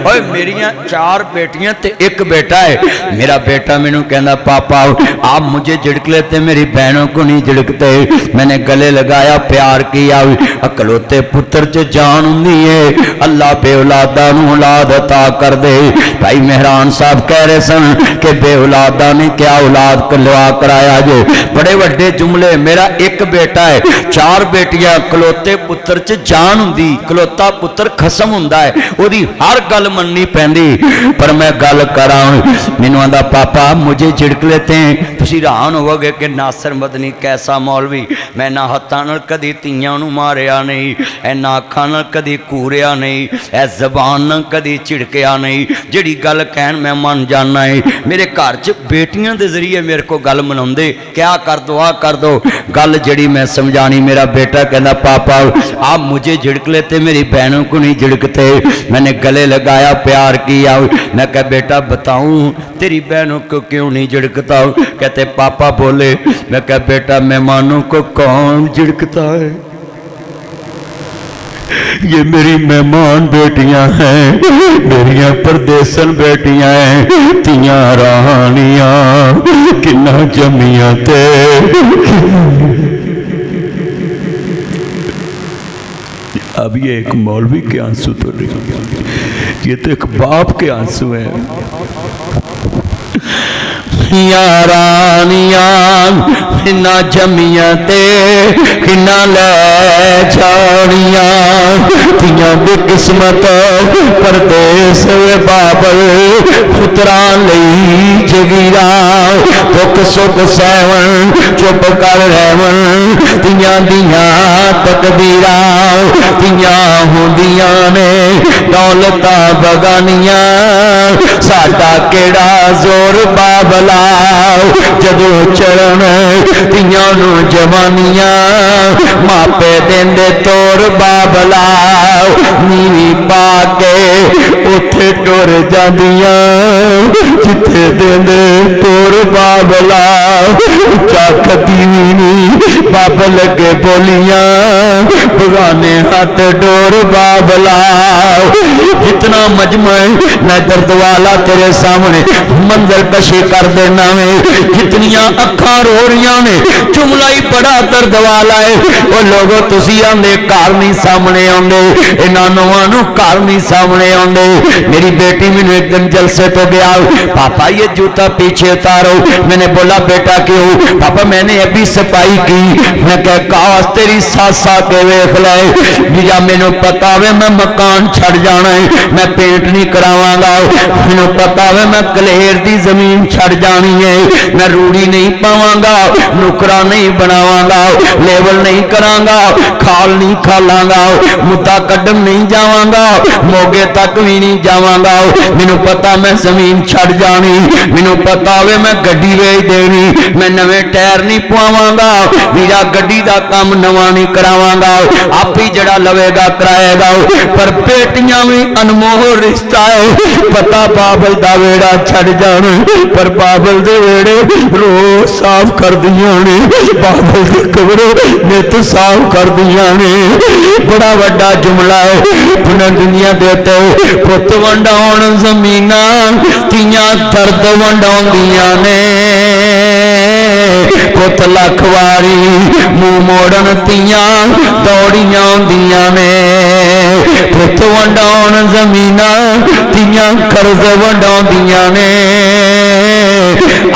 ओए मेरियां 4 बेटियां ते एक बेटा है। मेरा बेटा मैनू कहना पापा आप मुझे झिड़क लेते, मेरी बहनों को नहीं झिड़कते। मैंने गले लगाया, प्यार किया। अकलौते पुत्र च जान हुंदी है। अल्लाह बेऔलादा नूं औलाद अता कर दे। भाई मेहरान साहब कह रहे सन कि बेऔलादा ने क्या औलाद कलवा कराया जो। बड़े वड्डे जुमले। मेरा एक बेटा है, 4 बेटियां। अकलौते पुत्र च जान हुंदी। इकलौता पुत्र खसम हुंदा है, ओदी हर गल मननी पैंदी। पर मैं गल करा मैनू आंदा पापा मुझे झिड़क लेते हैं। तुसीं हैरान होवोगे कि नासर मदनी कैसा मौलवी। मैं ना हत्थां नाल कदी धीआं नूं मारिया नहीं, ना अखां नाल कदी घूरिया नहीं, ज़बान नाल कदी झिड़किया नहीं। जिहड़ी गल कहण मैं मन जाना है। मेरे घर च बेटियां दे जरिए मेरे को गल मनाउंदे, क्या कर दो आ कर दो। गल जिहड़ी मैं समझानी, मेरा बेटा कहना पापा आप मुझे झिड़क लेते, मेरी बहनों को नहीं झिड़कते। मैंने गले लगाया, प्यार किया। मैं कहा बेटा बताऊं तेरी बहनों को क्यों नहीं झिड़कता। कहते पापा बोले। मैं कहा बेटा मेहमानों को कौन झिड़कता है? ये मेरी मेहमान बेटियां हैं, मेरिया परदेसन बेटियां हैं। तियां रानियां किन्ना जमियां ते अब ये एक मौलवी के आंसू तो नहीं, ये तो एक बाप के आंसू है। रानियां किन्ना जमियां ते किन्ना ले जानियां। तियां दी किस्मत परदेस बाबल पुत्रा लई जगीरा। दुख सुख सहवन चुप कर रहवन तियां दियां तकदीरा। तियां हुंदियां ने दौलतां बगानियां, साडा केड़ा जोर बाबला जदों चढ़न तियां नूं जवानियां। मापे देंदे तोर बाबला नीवी पा के उथे टुर जांदियां। जिथे देंदे तोर बाबला उच्चा कदी नहीं बाबल के बोलियां। बगाने हाथ डोर बाबला। जितना मजमा मैं दर्द वाला तेरे सामने मंजर कशी कर देना वे। जितनियां अखां रो रही ने जुमला ही बड़ा दर्द वाला है। वो लोगों तुसी आंदे घर नहीं सामने आंदे, इन्हां नौवां नूं घर नहीं सामने आंदे। मेरी बेटी मैनू एक दिन जलसे तो गया, पापा ये जूता पीछे उतारो। मैंने बोला बेटा क्यों? पापा मैंने अभी सफाई की। मैं कह काश तेरी सास आके वेख ले। बीजा मैनू पता वे मैं मकान छड़ जाना है, मैं पेंट नहीं करावांगा। मैनू पता वे मैं कलेर दी जमीन छड़ जानी है, मैं रूढ़ी नहीं पावांगा, नुकरा नहीं बनावांगा, लेवल नहीं करांगा, खाल नहीं खालांगा, मुद्दा कदम नहीं जावांगा, मोगे तक भी नहीं जावांगा। मैनू पता मैं जमीन छड़ जानी। मैनू पता वे मैं गड्डी वेच देनी, मैं नवे टायर नहीं पवावांगा। मेरा गड्डी दा काम नवा नहीं करावांगा, आप ही जड़ा लवेगा कराएगा। पर बेटियां भी अनमोल रिश्ता है। पता बाबल दा वेड़ा छड़ जाना, पर बाबल दे वेड़े रोज साफ कर दिया ने। बाबल दे कमरे नित साफ कर दिया ने। बड़ा वड्डा जुमला है पुनः दुनिया देते पुत वंडाउण जमीना तियां दर्द वंडाउंदियां ने। पुत लख वारी मुंह मोड़न तियां दौड़ियां आउंदियां ने। पुत वंडाउण जमीना तियां कर्ज वंडाउंदियां ने।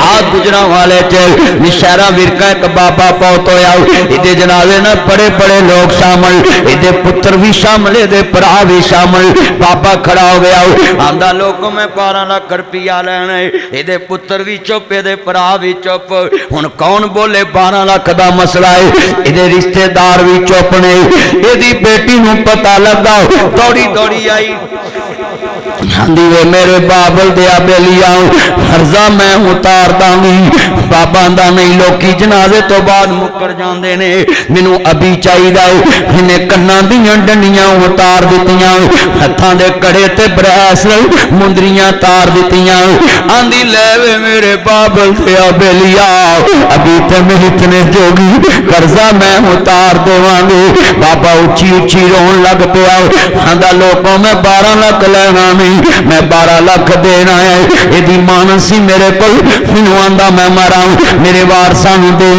आ गुजरा वाले च निशहरा विरका एक बाबा पौत होया इहदे जनाजे ना बड़े बड़े लोग शामिल इहदे पुत्र भी शामिल इहदे भरा भी शामिल बाबा खड़ा हो गया आंदा लोगों मैं 12 लाख रुपया लेना है इहदे पुत्र भी चुप इहदे भरा भी चुप हुण कौन बोले 12 लाख दा मसला है इहदे रिश्तेदार भी चुप ने इहदी बेटी नूं पता लगा दौड़ी दौड़ी आई आंदी वे मेरे बाबल दिया बेलिया हर्जा मैं उतार दांगी बाबा दा नहीं लोकी जनाजे तो बाद मुकर जांदे ने मैनू अभी चाहिदा इन्हें कन्नां दियां डंडियां उतार दित्तियां हत्थां दे कड़े ते ब्रैसलेट मुंदरियां तार दित्तियां आंदी ले वे मेरे बाबल दिया बेलिया अभी ते मैं इतने जोगी कर्जा मैं उतार देवांगी बाबा उच्ची उच्ची रोन लग पिया आंदा लोगों मैं 12 लाख लेना नहीं मैं 12 लाख देना है यदि मानसी मेरे को मैनू आंदा मैं मरा मेरे वारसा दे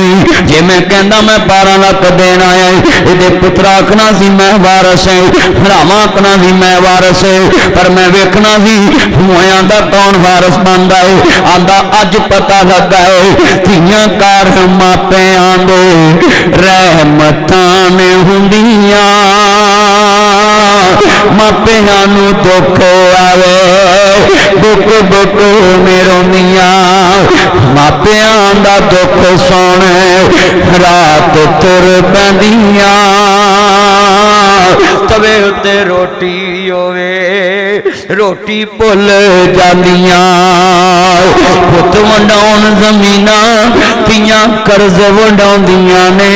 जे मैं कहना मैं 12 लाख देना है ये पुत्र आखना सी मैं वारस है भरावा आखना सी मैं वारस है पर मैं वेखना सी मोया दा कौन वारस बनता है आंदा अज पता लगा है धीआं घर मापिआं दे रहमतां ने हुंदियां मापिआं नूं दुख आवे बुक बुक मेरोंदियां मापिआं दा दुख सुण रात तुर पैंदियां तवे उत्ते रोटी होवे रोटी भुल जांदियां पुत वंडाउण ज़मीनां धीआं कर्ज वंडाउंदियां ने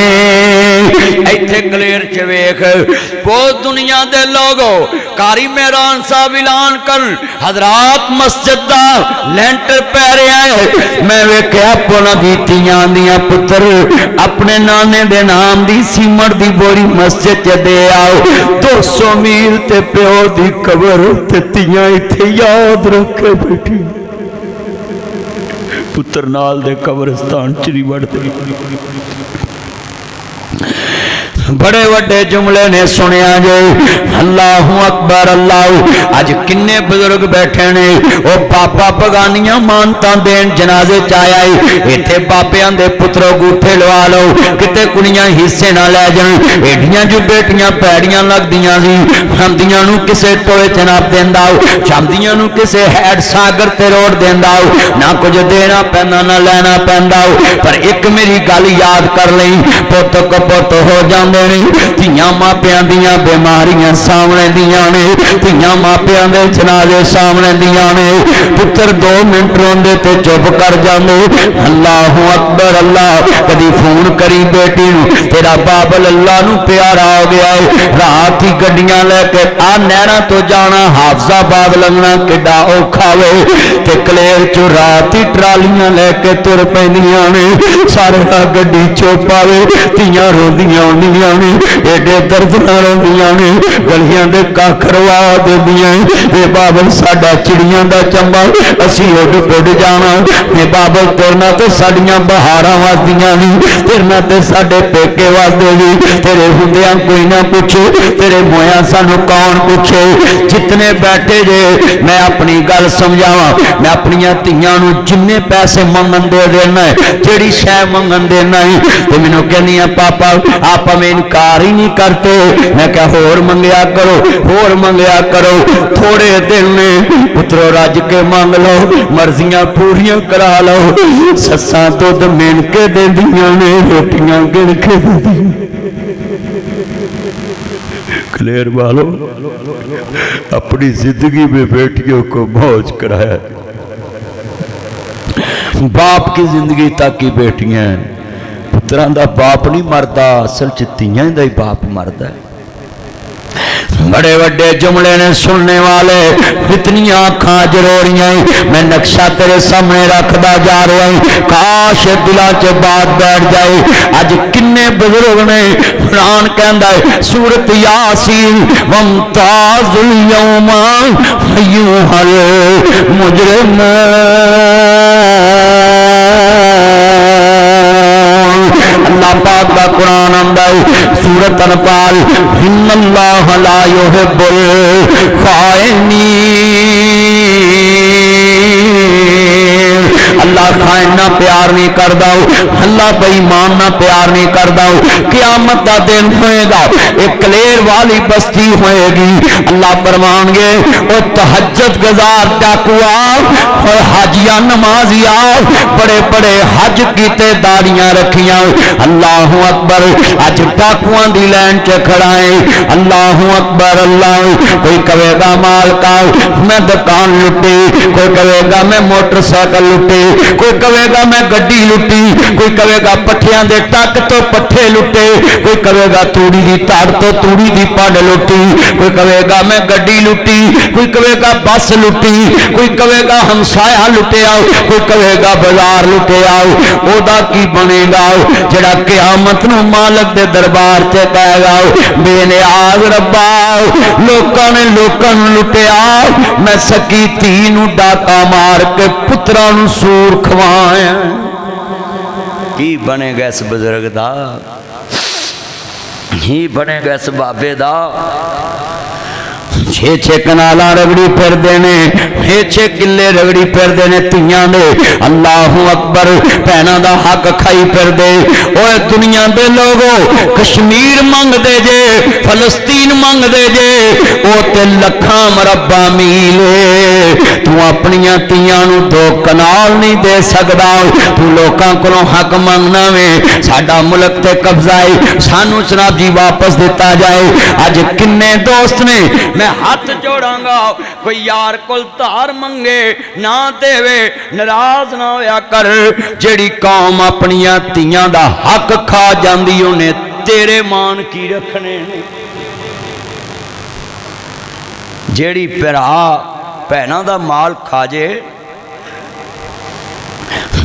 इत्थे कलेर च वेख बहुत दुनिया दे लोगो कारी मेहरान साहब ऐलान कर हजरात मस्जिद दा लेंटर पै रहा है मैं वेख्या उन्हां दी धीआं दियां पुत्र अपने नाने दे नाम दी सीमट दी बोरी मस्जिद च दे आओ 200 मील ते प्यो दी कबर ते धीआं इत्थे याद रखे बैठी पुत्र नाल दे कब्रिस्तान च नहीं वड़दे बड़े वड्डे जुमले ने सुनिया जे अल्लाहु अकबर अल्लाह अज किन्ने बुजुर्ग बैठे ने ओ पापा बगानियां मानता देन जनाजे च आया इत्थे बापियां दे पुत्रो गूठे लवा लो किते कुड़ियां हिस्से ना लै जान एडियां जो बेटियां पैड़ियां लगदियां सी हमदियां नूं किसे टोए च ना देंदा चांदियां नूं किसे हैड सागर ते रोड देंदा ना कुछ देना पैंदा ना लेना पैंदा पर एक मेरी गल याद कर लई पुत कपुत हो जांदे धीआं मापियां दियां बीमारियां सामने दियां ने धीआं मापियां दे जनाजे सामने दियां ने पुत्र 2 मिनट रोंदे ते चुप कर जांदे अल्लाहु अकबर अल्लाह कदी फोन करी बेटी नूं तेरा बाबल अल्लाह नूं प्यारा हो गया है रात ही गड्डियां लेके आ नहरां तो जाना हाफजाबाद लगना किड्डा औखा वे ते कलेर चो रात ही ट्रालियां लेके तुर पैंदियां ने सारे गड्डी चुप आवे धीआं रोंदियां आउंदियां ने एडे दर्द नाल रोंदियां ने गलियां दे कख रवा दिंदियां ए बाबल साडा चिड़ियां दा चंबा असीं उड पुड जाना ए बाबल तेरे नाल ते साडियां बहारां वसदियां नी तेरे नाल ते साडे पेके वसदे नी तेरे हुंदियां कोई ना पुछे तेरे मोया सानू कौन पुछे जितने बैठे जे मैं अपनी गल समझावां मैं अपनियां धीआं नूं जिन्ने पैसे मंगन दे देना जेड़ी शै मंगन देना ते मैनूं कहंदियां पापा आप हमें इनकार ही नहीं करते मैं क्या होर मंगया करो थोड़े दिन ने पुत्रो रज के मांग लो मर्जियां पूरियां करा लो सस्सां दुध मिन के देंदियां ने रोटियां गिन के देंदियां क्लियर वालों अपनी जिंदगी में बेटियों को मौज कराया बाप की जिंदगी तक की बेटियां पुत्रां दा बाप नहीं मरदा असल च धीआं दा ही बाप मरदा है बड़े वड्डे जुमले ने सुनने वाले इतनियां अखां जरोड़ियां मैं नक्शा तेरे सामने रखदा जा रहा हूं काश दिलां च बात बैठ जाए अज किन्ने बुजुर्ग ने कुरान कहंदा है सूरत यासीन वमताजुल यौमा अय्युहल मुजरिम अल्लाह पाक का कुरान आंदा है सूरत अनफाल इन्नल्लाह ला युहिब्बुल खाइनीन اللہ خائن نہ پیار نہیں کردا، اللہ بے ایمان نہ پیار نہیں کردا۔ قیامت دا دن ہوئے گا، ایک کلیر والی بستی ہوئے گی، اللہ فرمان گے او تہجد گزار ڈاکو آؤ اور حاجیاں نمازی آؤ، بڑے بڑے حج کیتے داڑیاں رکھیاں، اللہ اکبر، اج ڈاکواں دی لین چ کھڑائے، اللہ اکبر اللہ۔ کوئی کہے گا مالکا میں دکان لٹی، کوئی کہے گا میں موٹر سائیکل لٹی، کوئی کہے گا میں گڈی لٹی، کوئی کہے گا پٹھیاں دے ٹک تو پٹھے لٹے، کوئی کہے گا توڑی دی تاڑ تو توڑی دی پڑ لٹی، کوئی کہے گا میں گڈی لٹی، کوئی کہے گا بس لٹی، کوئی کہے گا ہمسایا لٹیا، کوئی کہے گا بازار لٹیا۔ او دا کی بنے گا جڑا قیامت نو مالک دے دربار تے کہے گا بے نیاز ربا لوکاں نے لوکاں لٹیا، میں سکی تھی نو ڈاکا مار کے پتراں نو سور کھوایا۔ کی بنے گا اس بزرگ دا، ہی بنے گا اس بابے دا۔ چھے چھے کنالا رگڑی پھر دینے، چھے کلے رگڑی پھر دینے تیاں دے، اللہ اکبر، پہنا دا حق کھائی پھر دے۔ اوہ دنیا دے لوگو کشمیر مانگ دے جے، فلسطین مانگ دے جے، او تے لکھاں مربع میلے، تو اپنیاں تیاں نو دو کنال نہیں دے سکدا، تو لوکاں کلوں حق مانگنا میں ساڈا ملک تے قبضہ ہے، سانو جناب جی واپس دیتا جائے۔ آج کنے دوست نے میں ہاتھ جوڑاں گا، کوئی یار کل تار منگے نہ دے وے ناراض نہ ہویا کر، جیڑی قوم اپنیاں تیاں دا حق کھا جاندی انہیں تیرے مان کی رکھنے نے، جیڑی پھرا پہنا دا مال کھا جے۔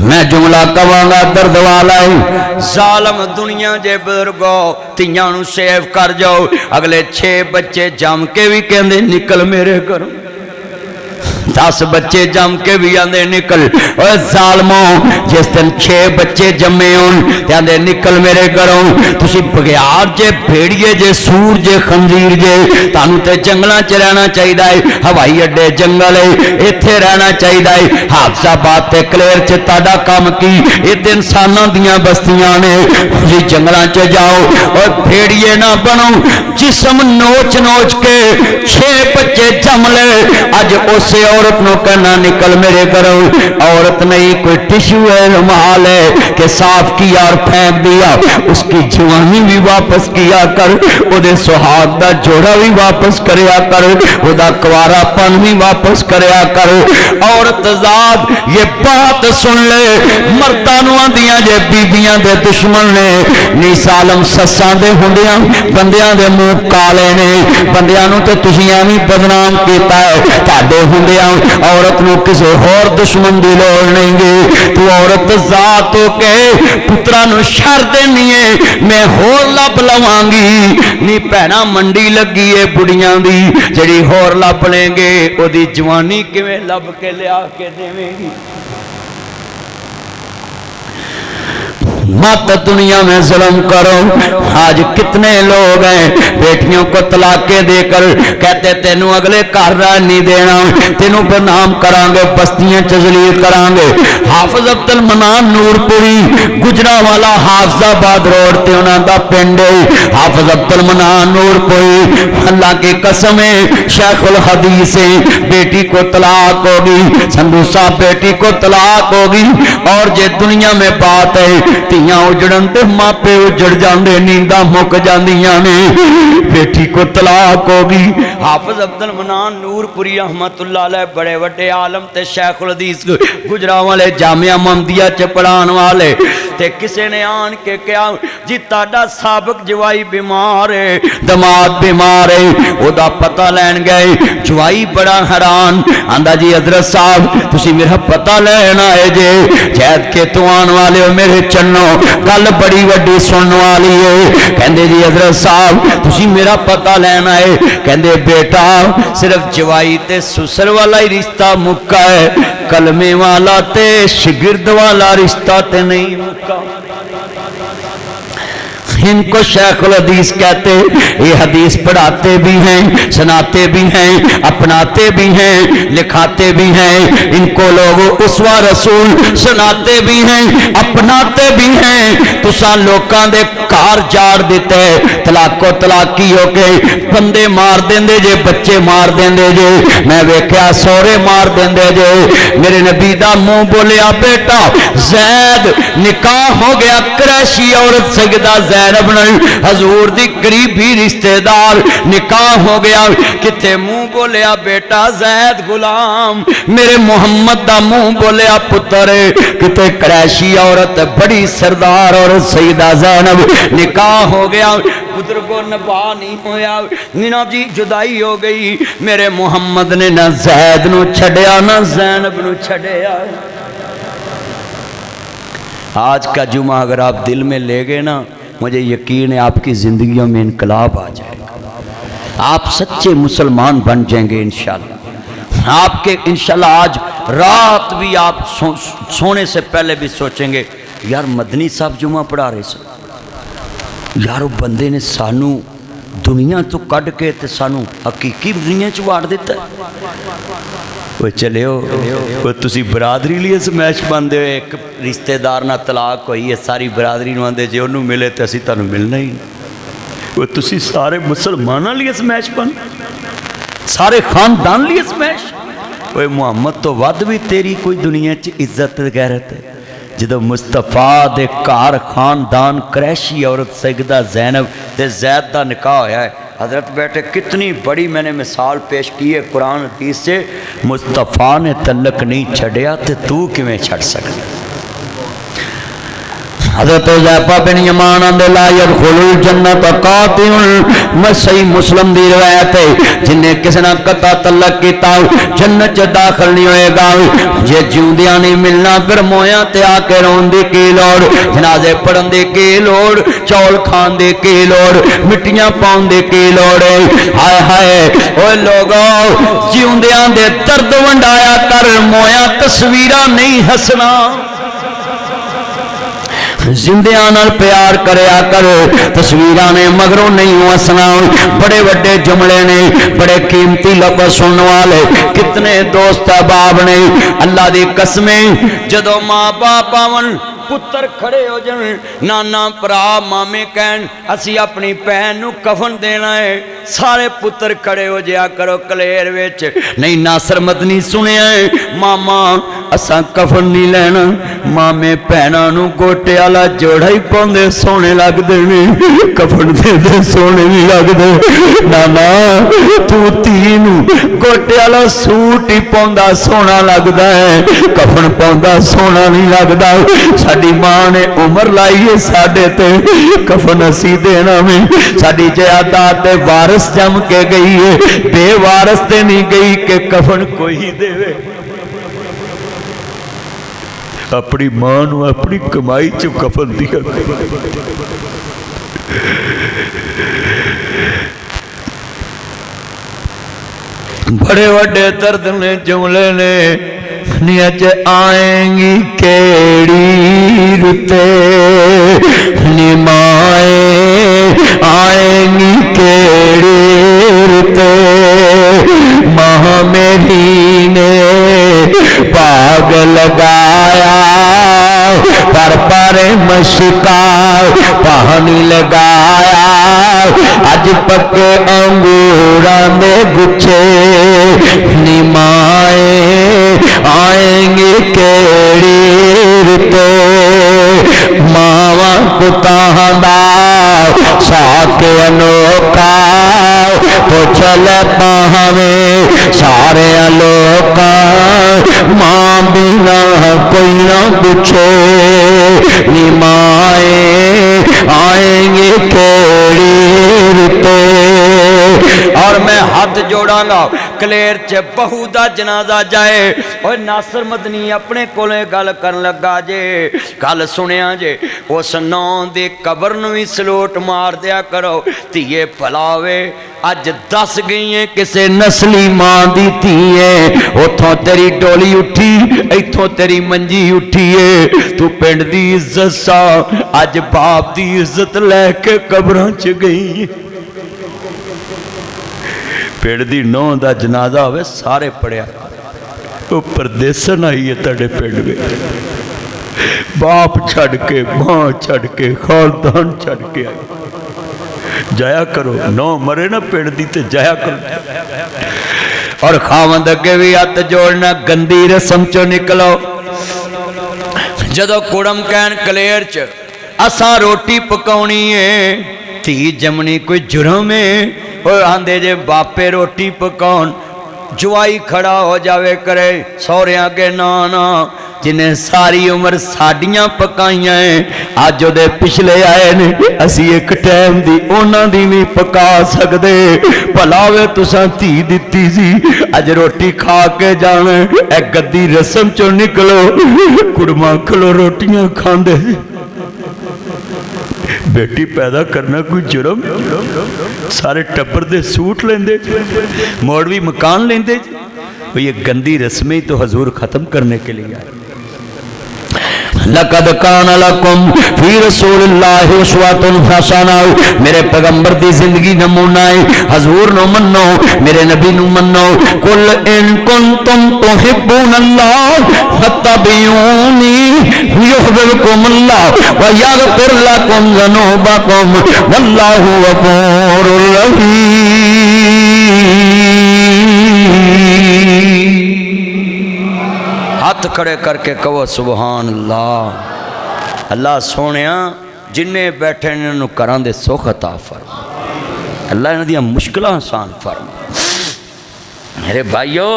میں جملہ کہاں درد والا ہے، ظالم دنیا جے بزرگو تیاں نو سیو کر جاؤ، اگلے 6 بچے جم کے بھی کہندے نکل میرے گھروں، 10 بچے جم کے بھی آندے نکل۔ اوہ ظالموں جس دن 6 بچے جمے ہون تے آندے نکل میرے گھروں، تسی بغیار جے بھیڑیے جے سور جے خنزیر جے، تانوں تے جنگلاں چ رہنا چاہیدا ہے، ہوائی اڈے جنگل ہے ایتھے رہنا چاہیدا ہے، حافظ آباد تے کلیر چ تہاڈا کام کی ایتھے انساناں دیاں بستیاں نے، تسی جنگلاں چ جاؤ اور بھیڑیے نہ بنو، جسم نوچ نوچ کے 6 بچے جم لے، اج اسے عورت نو کہنا نکل میرے گھروں، عورت نہیں کوئی ٹشو ہے رومال ہے کہ صاف کیا اور پھینک دیا، اس کی جوانی بھی واپس کیا کر، او دے سہاگ دا جوڑا بھی واپس کریا کر، او دا کوارا پن بھی واپس کریا کر۔ عورت ذات یہ بات سن لے، مردانوں دیاں جے بیبیاں دے دشمن نے، نی سالم سساں دے ہندیاں بندیاں دے منہ کالے نے، بندیاں نو تے تسیاں بھی بدنام کیتا ہے، تاڈے ہندیاں عورت نو کسے اور دشمن دی لوڑ نہیں گی، تو عورت ذات ہو کے پترا نو شر دینی ہے میں ہور لب لواں گی، نی پہنا منڈی لگی ہے بڑیاں دی، جڑی ہور لب لیں گے او دی جوانی کیویں لب کے لیا کے دیویں گی۔ مت دنیا میں ظلم کرو، آج کتنے لوگ ہیں بیٹیوں کو طلاقیں دے کر کہتے تینوں اگلے گھر نہیں دینا، تینوں بدنام کرانگے، بستیاں ذلیل کرانگے۔ حافظ عبد المنان نور پوری گجرانوالا حافظ آباد روڈ تے انہاں دا پنڈ ہے، حافظ عبد المنان نور پوری، اللہ کی قسم ہے شیخ الحدیث ہے، بیٹی کو طلاق ہوگی، سندھو صاحب بیٹی کو طلاق ہوگی، اور جے دنیا میں بات ہے تیاں اجڑن تے ماپے اجڑ جاندے، نینداں مک جاندیاں نے، بیٹی کو طلاق ہوگی۔ حافظ عبد المنان نور پوری رحمت اللہ علیہ بڑے وڈے عالم تے شیخ الحدیث گجرانوالے جامعہ محمدیہ چ پڑھان والے، تے کسے نے آن کے کہا جی تاڈا سابق جوائی بیمار ہے، دماد بیمار ہے، او دا پتہ لین گئے، جوائی بڑا حیران، آندا جی حضرت صاحب تسی میرا پتہ لینا ہے جے، جہد کے تو آن والے ہو میرے چنو گل بڑی وڈی سنن والی ہے، کہندے جی حضرت صاحب تسی میرا پتہ لینا ہے، کہندے بیٹا صرف جوائی تے سسر والا ہی رشتہ مکا ہے، کلمے والا تے شگرد والا رشتہ تے نہیں مکا۔ इनको शेखुल हदीस कहते, ये हदीस पढ़ाते भी हैं, सुनाते भी हैं, अपनाते भी हैं, लिखाते भी हैं। इनको लोग उसवा रसूल सुनाते भी हैं, अपनाते भी हैं। तुसा लोकां दे घर जाड़ दिते, तलाको तलाकी हो के बंदे मार देंदे जे, बच्चे मार देंदे जे। मैं वेख्या सौरे मार देंदे जे। मेरे नबी दा मुंह बोलिया, बेटा जैद निकाह हो गया क्रैशी औरत सैयदा ज़ैनब नाल, हजूर दी करीबी रिश्तेदार, निकाह हो गया। किथे मुंह बोलिया बेटा जैद गुलाम, मेरे मुहम्मद दा मुंह बोलिया पुत्र। किथे क्रैशी औरत बड़ी सरदार औरत सैयदा ज़ैनब, निकाह हो गया, बुजुर्गों नभा नहीं होया, मीना जी जुदाई हो गई। मेरे मुहम्मद ने ना जैद नू छड़िया ना ज़ैनब नू छड़िया। आज का जुमा अगर आप दिल में ले गए ना, मुझे यकीन है आपकी ज़िंदगियों में इनकलाब आ जाएगा, आप सच्चे मुसलमान बन जाएंगे इंशाल्लाह। आपके इंशाल्लाह आज रात भी आप सोने से पहले भी सोचेंगे, यार मदनी साहब जुमा पढ़ा रहे सर, यार वो बंदे ने सानू दुनिया तो कढ़ के ते सानू हकीकी दुनिया च वाड़ दिता। वो चलियो वो तुसी बरादरी लिए समैश बनते हो, एक रिश्तेदार ना तलाक हुई है, सारी बरादरी नूं आंदे जे उन्होंने मिले तो असीं तुहानूं मिलना ही। वो तुसी सारे मुसलमानों लिए समैश बन, सारे खानदान लिए समैश। वो मुहम्मद तो वध भी तेरी कोई दुनिया च इज्जत गैरत है। जदों मुस्तफा दे घर खानदान क्रैशी औरत सैयदा ज़ैनब ते ज़ैद दा निकाह होया है। हजरत बैठे, कितनी बड़ी मैंने मिसाल पेश की है कुरान हदीस से। मुस्तफा ने तलक नहीं छड़िया तो तू किवें छड़ सकदा। हज़रत हुज़ैफ़ा बिन यमान आंदे ला यदखुलुल जन्नत कातिउल, मैं सही मुस्लिम दी रिवायत है, जिन्हें किसी ने कता तलक किया जन्नत च दाखिल नहीं होएगा। जे जिउंदियां नहीं मिलना फिर मोया ते आके रोन दी की लोड़, जनाजे पढ़न दी की लोड़, चौल खान दी की लोड़, मिट्टियां पाउन दी की लोड़ है। हाय हाय ओए लोगो, जिउंदियां दे दर्द वंडाया कर, मोया तस्वीरां नहीं हसना। जिंदियां नाल प्यार करया करो, तस्वीरां ने मगरों नहीं हसना। बड़े बड़े जुमले ने, बड़े कीमती लफ्ज़ सुनने वाले कितने दोस्त अहबाब ने। अल्लाह दी कसमें जदों माँ बाप आवन, पुत्र खड़े हो जान, नाना भरा मामे कहन असी अपनी भैन नूं कफन देना है, सारे पुत्र खड़े हो जाया करो कलेर विच। नहीं नासर मदनी सुनिया है, मामा असां कफन नहीं लेना, मामे भैनां नूं गोटे वाला जोड़ा ही पाउंदे सोहणे लगदे ने, कफन दे सोहणे नहीं लगदे। नाना तू धी नूं गोटे वाला सूट ही पाउंदा सोहना लगदा है, कफन पाउंदा सोहना नहीं लगदा। साडी मां ने उम्र लाई है साडे ते, कफन असी देना में, साडी जायदाद ते वारिस जम के गई है, बेवारस ते नहीं गई कि कफन कोई ही देवे। अपनी मां नूं अपनी कमाई च कफन दिया। बड़े बड़े दर्द ने जुमले ने, नियत आएंगी केड़ी रुते, निमाए आएंगी केड़ी रुते, माह मेरी ने बाग लगाया पर मशका पानी लगाया, अज पक्के अंगूरां दे गुच्छे, निमाए आएंगे केड़ी रुते, मावा पुतां दा साथ अनोखा, पुछल पावे सारे लोका, मां बिना कोई ना पूछे, निमाए आएंगे केड़ी रुते। और मैं हाथ जोड़ांगा کلیر چ بہو دا جنازہ جائے اوے ناصر مدنی اپنے کولے گل کرن لگا جے گل سنیا جے اس نو دی قبر نو وی سلوٹ مار دیا کرو تیے پلاوے اج دس گئی ہیں کسے نسلی ماں دی تیے اتھوں تیری ڈولی اٹھی ایتھوں تیری منجی اٹھی ہے تو پنڈ دی عزت سا اج باپ دی عزت لے کے قبراں چ گئی پنڈ دی نو دا جنازہ ہوئے سارے پڑیا وہ پردیسن آئی ہے تڑے پنڈ میں باپ چھڑ کے ماں چھڑ کے خاندان چھڑ کے آئی جایا کرو نو مرے نا پیڑ دیتے جایا کرو اور خاوند کے بھی ہاتھ جوڑنا گندی رسم چو نکلو جدو کڑم کہن کلیر چ اساں روٹی پکاونی ہے تھی جمنی کوئی جرم ہے اور آندے جے باپے روٹی پکاون جوائی کھڑا ہو جاوے کرے سورے آگے نانا جنہیں ساری عمر ساڑیاں پکائیاں ہیں آج جو دے پچھلے آئے نے اسی ایک ٹائم دی اونا دی نہیں پکا سکدے پلاوے تساں تھی دیتی سی آج روٹی کھا کے جانے ایک گدی رسم چو نکلو کڑما کھلو روٹیاں کھاندے بیٹی پیدا کرنا کوئی جرم سارے ٹپر دے سوٹ لیندے موڑوی مکان لیندے یہ گندی رسمیں تو حضور ختم کرنے کے لیے آئے لَقَدْ كَانَ لَكُمْ فِي رَسُولِ اللَّهِ أُسْوَةٌ حَسَنَةٌ میرے پیغمبر دی زندگی نمونہ ہے حضور نو منو میرے نبی نو منو قُلْ إِن كُنْتُمْ تُحِبُّونَ اللَّهَ فَاتَّبِعُونِي يُحْبِبْكُمُ اللَّهُ وَيَغْفِرْ لَكُمْ ذُنُوبَكُمْ وَاللَّهُ غَفُورٌ رَحِيمٌ ہاتھ کھڑے کر کے کہو سبحان اللہ اللہ سونیا جنہیں بیٹھے انہوں کران دے سوکھ عطا فرما اللہ انہوں دیا مشکلہ آسان فرما میرے بھائیو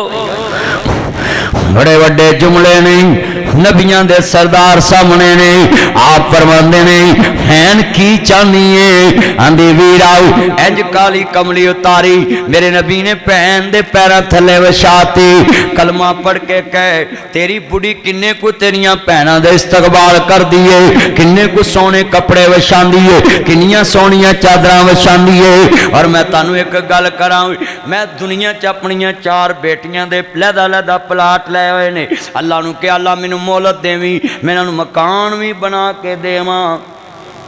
بڑے وڈے جملے نہیں نبیان دے سردار سامنے نہیں آپ فرماندے نہیں ہین کی چاہنی ہے اندھی ویراؤ انج کالی کملی اتاری میرے نبی نے پہن دے پیرا تھلے وشاتی کلمہ پڑھ کے کہے تیری بڑی کنے کو تیریاں پہنا دے استقبال کر دیئے کنے کو سونے کپڑے وشان دیئے کنیاں سونیاں چادران وشان دیئے اور میں تانو ایک گل کراؤں میں دنیا چاپنیاں چار بیٹیاں دے لیدہ لیدہ پلاٹ لے ہوئے نے اللہ نو کہ اللہ میں مولت دیویں میں نو مکان بھی بنا کے دیواں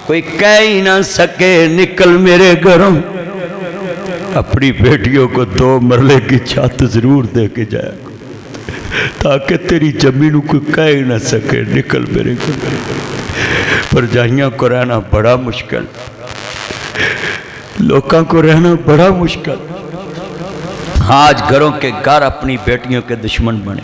کوئی کہہ ہی نہ سکے نکل میرے گھروں اپنی بیٹیوں کو 2 مرلے کی چھت ضرور دے کے جائے تاکہ تیری زمینوں کوئی کہہ ہی نہ سکے نکل میرے گھر پر جائیاں کو رہنا بڑا مشکل لوکاں کو رہنا بڑا مشکل آج گھروں کے گھر اپنی بیٹیوں کے دشمن بنے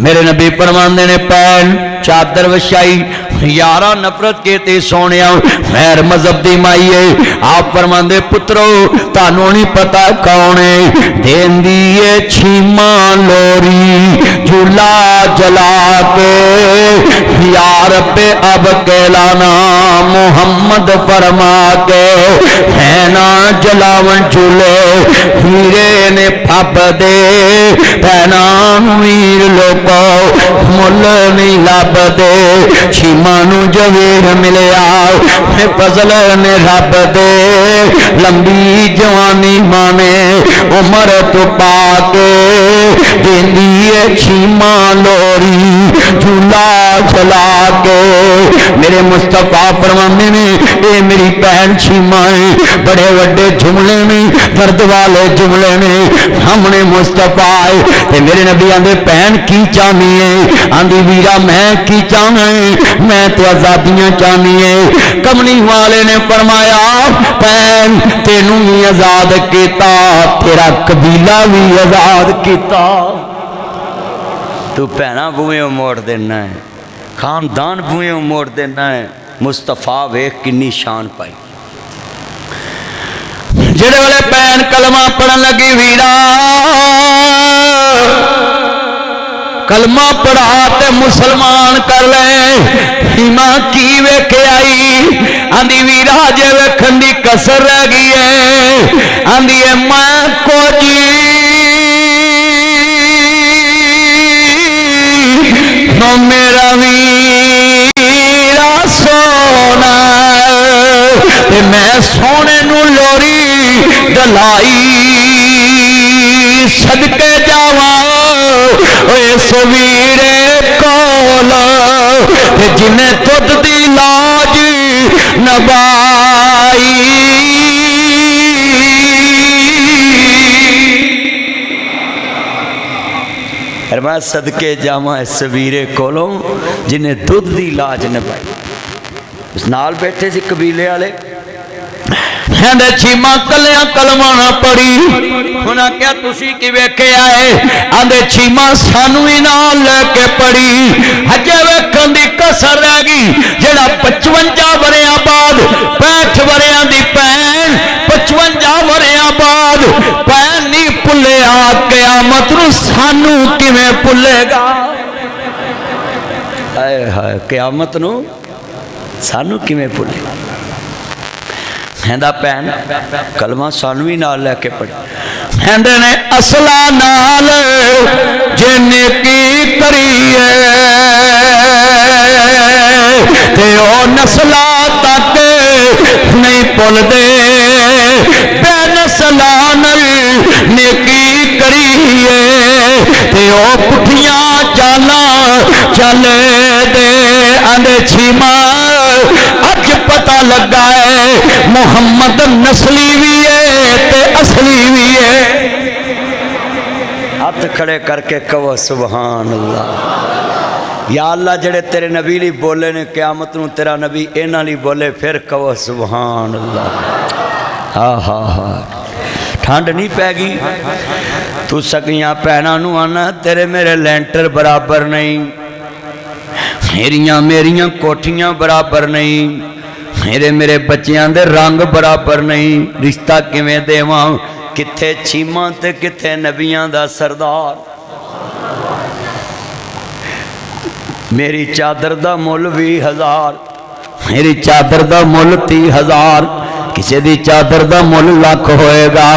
میرے نبی فرماندے نے پین چادر وشائی یارہ نفرت کہتے سونیا خیر مذہب دی مائیے آپ فرماندے پترو تانوں نہیں پتا کونے دین دیئے چھیماں لوری جھولا جلا کے یار پہ اب کہلانا محمد فرما کے ہینا جلاون جھولے ہیرے نے پھپ دے پینان ویر لوکو مل نہیں لب دے چھیمانو جویر ملے آؤ فضل نے رب دے لمبی جوانی مانے عمر تو پاکے دین دیئے چھیمان لوری جھولا جلا کے میرے مصطفیٰ فرمانے نے اے میری پہن چھیمائیں بڑے وڈے جملے میں درد والے جملے میں ہم نے مصطفیٰ تے میرے نبی آندے پہن کی چاہنی ہے آندھی ویرا میں کی چاہنی میں تے آزادیاں چاہنی ہے کمنی والے نے فرمایا پہن تینوں بھی آزاد کیتا تیرا قبیلہ بھی آزاد کیتا تو پہنا بوئیں موڑ دینا ہے خاندان بوئیں موڑ دینا ہے مصطفیٰ ویکھ کنی شان پائی جڑے والے پہن کلمہ پڑھن لگی ویرا کلمہ پڑھا تے مسلمان کر لے ہیما کی ویکھے آئی آندھی ویرا جے ویکھن دی کسر رہ گئی ہے آندھی ہے میں کو جی نو میرا ویرا سونا تے میں سونے نو لوری دلائی صدقے جاواں اس ویرے کول جنہیں تد دی لاج نبائی میں صدقے جاواں اس ویرے کولوں جنہیں دودھ دی لاج نبائی اس نال بیٹھے سی قبیلے والے کہندے چیما کلیاں کلمہ نہ پڑھی انہاں کیا تسی کی ویکھے آئے آندے چیما سانو ہی نال لے کے پڑھی ہجے ویکھن دی کسر رہ گئی جڑا 55 وریاں بعد 65 وریاں دی پین 55 وریاں بعد پین نہیں پلے آ قیامت نو سانو کیویں پلے گا اے ہائے قیامت نو سانو کیویں پلے گا ہیندہ پین کلمہ سانوی نال لے کے پڑھی ہیندے نے اصلہ نال جن کی کریے تے او نسلہ تک نہیں پل دے بے نسلہ نال نیکی کریے تے او پٹھیاں چالا چلے دے آندے چھیما اج پتہ لگا ہے محمد نسلی بھی ہے تے اصلی بھی ہے ہاتھ کھڑے کر کے کہو سبحان اللہ یا اللہ جڑے تیرے نبی لی بولے نے قیامت نو تیرا نبی اینا لی بولے پھر کہو سبحان اللہ ہاں ہاں ہاں ٹھنڈ نہیں پہ گی تو سکیاں پہنا نو آنا تیرے میرے لینٹر برابر نہیں میریاں کوٹھیاں برابر نہیں میرے بچیاں دے رنگ برابر نہیں رشتہ کیویں دیواں کتھے چیماں تے کتھے نبیاں دا سردار میری چادر دا مول 20,000 میری چادر دا مول 30,000 کسی دی چادر دا مول لاکھ ہوئے گا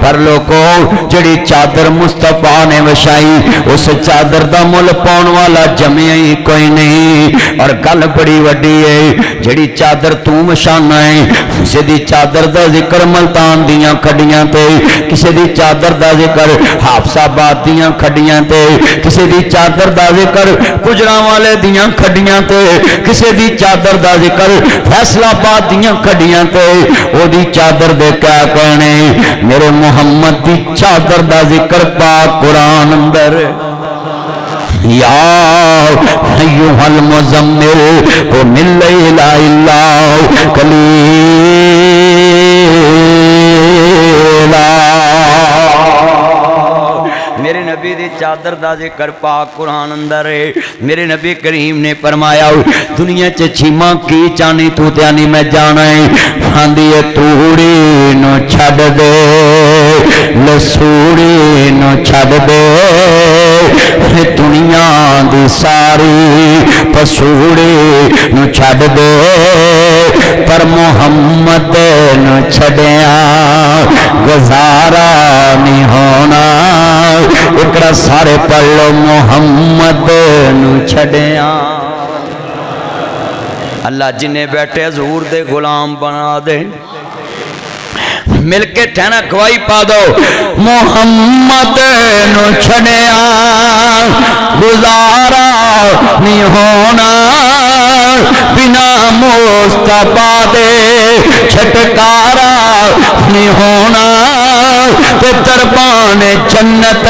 پر لوگوں جڑی چادر مصطفیٰ نے وشائی اس چادر دا مول پاؤن والا جمعی ہی کوئی نہیں اور گل بڑی وڈی ہے جڑی چادر تو وشانا ہے کسی دی چادر دا ذکر ملتان دیاں کھڑیاں تے کسی دی چادر دا ذکر حافظ آباد دیاں کھڑیاں تے کسی دی چادر دا ذکر گجراں والے دیاں کھڑیاں تے کسی دی چادر دا ذکر فیصل آباد دیاں کھڑیاں تے او دی چادر دے کیا کہنے میرے محمد دی چادر دا ذکر پاک قرآن اندر یا ایوہ المزمل قم اللیل الا قلیلا میرے نبی دی چادر دا ذکر پاک قرآن اندر ہے میرے نبی کریم نے فرمایا دنیا چے چھیماں کی چانی تو تیانی میں جانا ہے ہاندی توڑی نو چھڑ دے لسوڑی نو چھڑ دے دنیا دی ساری پسوڑی نو چھڑ دے پر محمد نو چھڑیاں گزارا نہیں ہونا اکڑا سارے پڑھو محمد نو چھڑیاں اللہ جنہیں بیٹھے حضور دے غلام بنا دے مل کے ٹھہنا گواہی پا دو محمد نو چھڑیاں گزارا نہیں ہونا بنا مصطفیٰ دے چھٹکارا نہیں ہونا تے دربان جنت